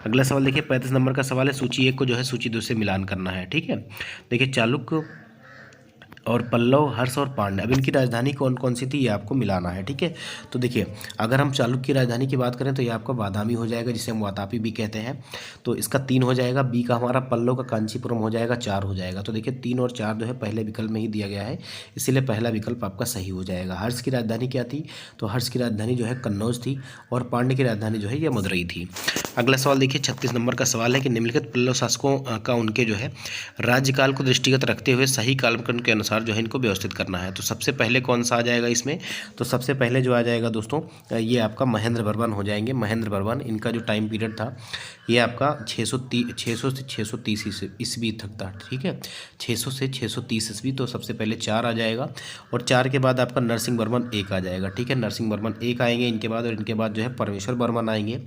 A: अगला सवाल देखिए, 35 नंबर का सवाल है, सूची 1 को जो है सूची 2 से मिलान करना है। ठीक है, देखिए, चालुक्य और पल्लव, हर्ष और पांड्य, अब इनकी राजधानी कौन कौन सी थी ये आपको मिलाना है। ठीक है, तो देखिए, अगर हम चालुक्य की राजधानी की बात करें तो ये आपका बादामी हो जाएगा, जिसे हम वातापी भी कहते हैं। तो इसका 3 हो जाएगा। बी का हमारा पल्लव का कांचीपुरम हो जाएगा, 4 हो जाएगा। तो देखिए, 3 और 4 जो है पहले विकल्प में ही दिया गया है, इसीलिए पहला विकल्प आपका सही हो जाएगा। हर्ष की राजधानी क्या थी? तो हर्ष की राजधानी जो है कन्नौज थी, और पांड्य की राजधानी जो है ये मदुरई थी। अगला सवाल देखिए, 36 नंबर का सवाल है कि निम्नलिखित पल्लव शासकों का उनके जो है राज्यकाल को दृष्टिगत रखते हुए सही कालक्रम के अनुसार जो है इनको व्यवस्थित करना है। तो सबसे पहले कौन सा आ जाएगा इसमें? तो सबसे पहले जो आ जाएगा दोस्तों ये आपका महेंद्र बर्मन हो जाएंगे। महेंद्र बर्मन, इनका जो टाइम पीरियड था ये आपका 600 से 630 ईस्वी तक था। ठीक है, 600 से 630 ईस्वी। तो सबसे पहले 4 आ जाएगा, और 4 के बाद आपका नरसिंह बर्मन 1 आ जाएगा। ठीक है, नरसिंह बर्मन 1 आएंगे इनके बाद, और इनके बाद जो है परमेश्वर बर्मन आएंगे,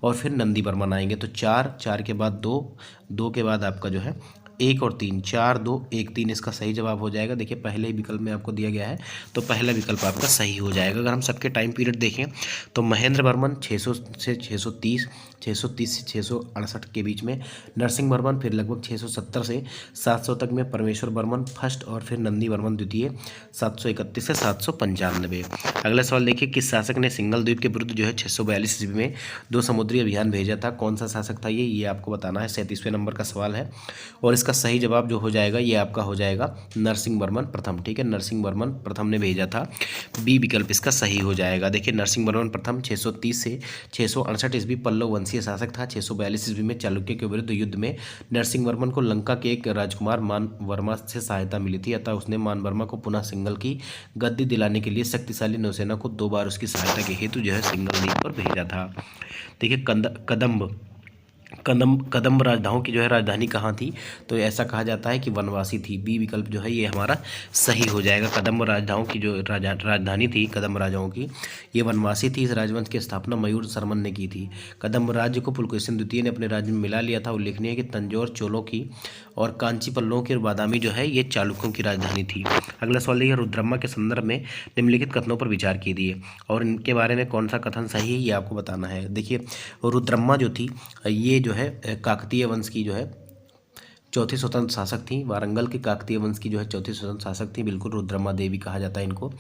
A: और फिर नंदी बर्मन आएंगे। तो 4 के बाद 2, 2 के बाद आपका जो है 1 और 3, 4 2 1 3 इसका सही जवाब हो जाएगा। देखिए, पहले ही विकल्प में आपको दिया गया है, तो पहला विकल्प आपका सही हो जाएगा। अगर हम सबके टाइम पीरियड देखें तो महेंद्र बर्मन 600 से 630, 630 से 668 के बीच में नरसिंह बर्मन, फिर लगभग 670 से 700 तक में परमेश्वर बर्मन फर्स्ट, और फिर नंदी बर्मन द्वितीय 731 से 795। अगला सवाल देखिए, किस शासक ने सिंगल द्वीप के विरुद्ध जो है 642 ईस्वी में 2 समुद्री अभियान भेजा था? कौन सा शासक था ये आपको बताना है। 37वें नंबर का सवाल है, और इसका सही जवाब जो हो जाएगा ये आपका हो जाएगा नरसिंह बर्मन प्रथम। ठीक है, नरसिंह बर्मन प्रथम ने भेजा था। बी विकल्प इसका सही हो जाएगा। देखिए, नरसिंह बर्मन प्रथम 630 से 668 ईस्वी पल्लव वंशीय शासक था। 642 ईस्वी में चालुक्य के विरुद्ध युद्ध में नरसिंह वर्मन को लंका के एक राजकुमार मान वर्मा से सहायता मिली थी, अतः उसने मान वर्मा को पुनः सिंगल की गद्दी दिलाने के लिए शक्तिशाली नौसेना को 2 बार उसकी सहायता के हेतु जो है सिंगल द्वीप पर भेजा था। देखिए, कदम्ब राजधानियों की जो है राजधानी कहाँ थी? तो ऐसा कहा जाता है कि वनवासी थी। बी विकल्प जो है ये हमारा सही हो जाएगा। कदम्ब राजधानियों की जो राजधानी थी कदम्ब राजाओं की, ये वनवासी थी। इस राजवंश की स्थापना मयूर शर्मन ने की थी। कदम्ब राज्य को पुलकेशिन द्वितीय ने अपने राज्य में मिला लिया था। उल्लेखनीय है कि तंजौर चोलों की और कांची पल्लवों की और बादामी जो है ये चालुक्यों की राजधानी थी। अगला सवाल देखिए, रुद्रम्मा के संदर्भ में निम्नलिखित कथनों पर विचार कीजिए और इनके बारे में कौन सा कथन सही है ये आपको बताना है। देखिए, रुद्रम्मा जो थी ये जो है काकतीय वंश की जो है चौथी स्वतंत्र शासक थी। वारंगल के काकतीय वंश की जो है चौथी स्वतंत्र शासक थी। बिल्कुल, रुद्रम्मा देवी कहा जाता है इनको।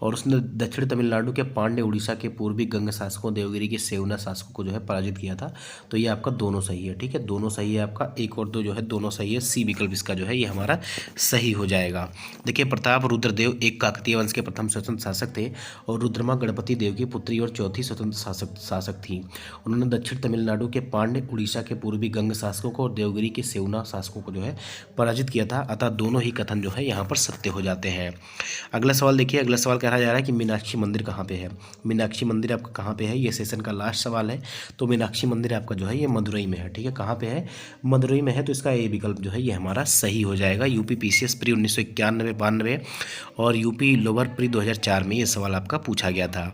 A: और उसने दक्षिण तमिलनाडु के पांड्य, उड़ीसा के पूर्वी गंग शासकों, देवगिरी के सेवना शासकों को जो है पराजित किया था। तो ये आपका दोनों सही है। ठीक है, दोनों सही है आपका, 1 और 2 जो है दोनों सही है। सी विकल्प इसका जो है ये हमारा सही हो जाएगा। देखिए, प्रताप रुद्रदेव एक काकतीय वंश के प्रथम स्वतंत्र शासक थे और रुद्रमा गणपति देव की पुत्री और चौथी स्वतंत्र शासक थी। उन्होंने दक्षिण तमिलनाडु के पांड्य, उड़ीसा के पूर्वी गंग शासकों को और देवगिरी के सेवना शासकों को जो है पराजित किया था। अतः दोनों ही कथन जो है यहाँ पर सत्य हो जाते हैं। अगला सवाल देखिए, अगला सवाल कहा जा रहा है कि मीनाक्षी मंदिर कहाँ पे है। मीनाक्षी मंदिर आपका कहाँ पे है, ये सेशन का लास्ट सवाल है। तो मीनाक्षी मंदिर आपका जो है ये मदुरई में है। ठीक है, कहाँ पे है? मदुरई में है। तो इसका ए विकल्प जो है ये हमारा सही हो जाएगा। यूपी पीसीएस प्री 1991-92 और यूपी लोअर प्री 2004 में ये सवाल आपका पूछा गया था।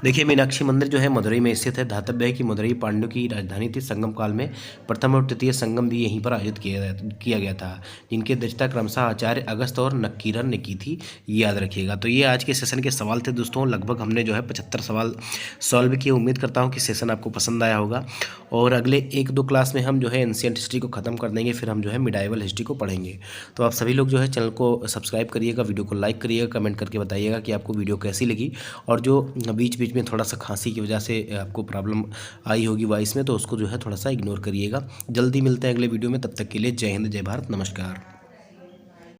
A: देखिए, मीनाक्षी मंदिर जो है मदुरई में स्थित है। धातव्य है कि मदुरई पांड्यों की राजधानी थी। संगम काल में प्रथम और तृतीय संगम भी यहीं पर आयोजित किया गया था, जिनकी अध्यक्षता क्रमशः आचार्य अगस्त और नक्कीरन ने की थी, याद रखिएगा। तो ये आज के सेशन के सवाल थे दोस्तों। लगभग हमने जो है 75 सवाल सॉल्व किए। उम्मीद करता हूँ कि सेशन आपको पसंद आया होगा, और अगले 1-2 क्लास में हम जो है एंशिएंट हिस्ट्री को ख़त्म कर देंगे, फिर हम जो है मिडाइवल हिस्ट्री को पढ़ेंगे। तो आप सभी लोग जो है चैनल को सब्सक्राइब करिएगा, वीडियो को लाइक करिएगा, कमेंट करके बताइएगा कि आपको वीडियो कैसी लगी, और जो बीच बीच में थोड़ा सा खांसी की वजह से आपको प्रॉब्लम आई होगी वॉइस में, तो उसको जो है थोड़ा सा इग्नोर करिएगा। जल्दी मिलते हैं अगले वीडियो में, तब तक के लिए जय हिंद, जय भारत, नमस्कार।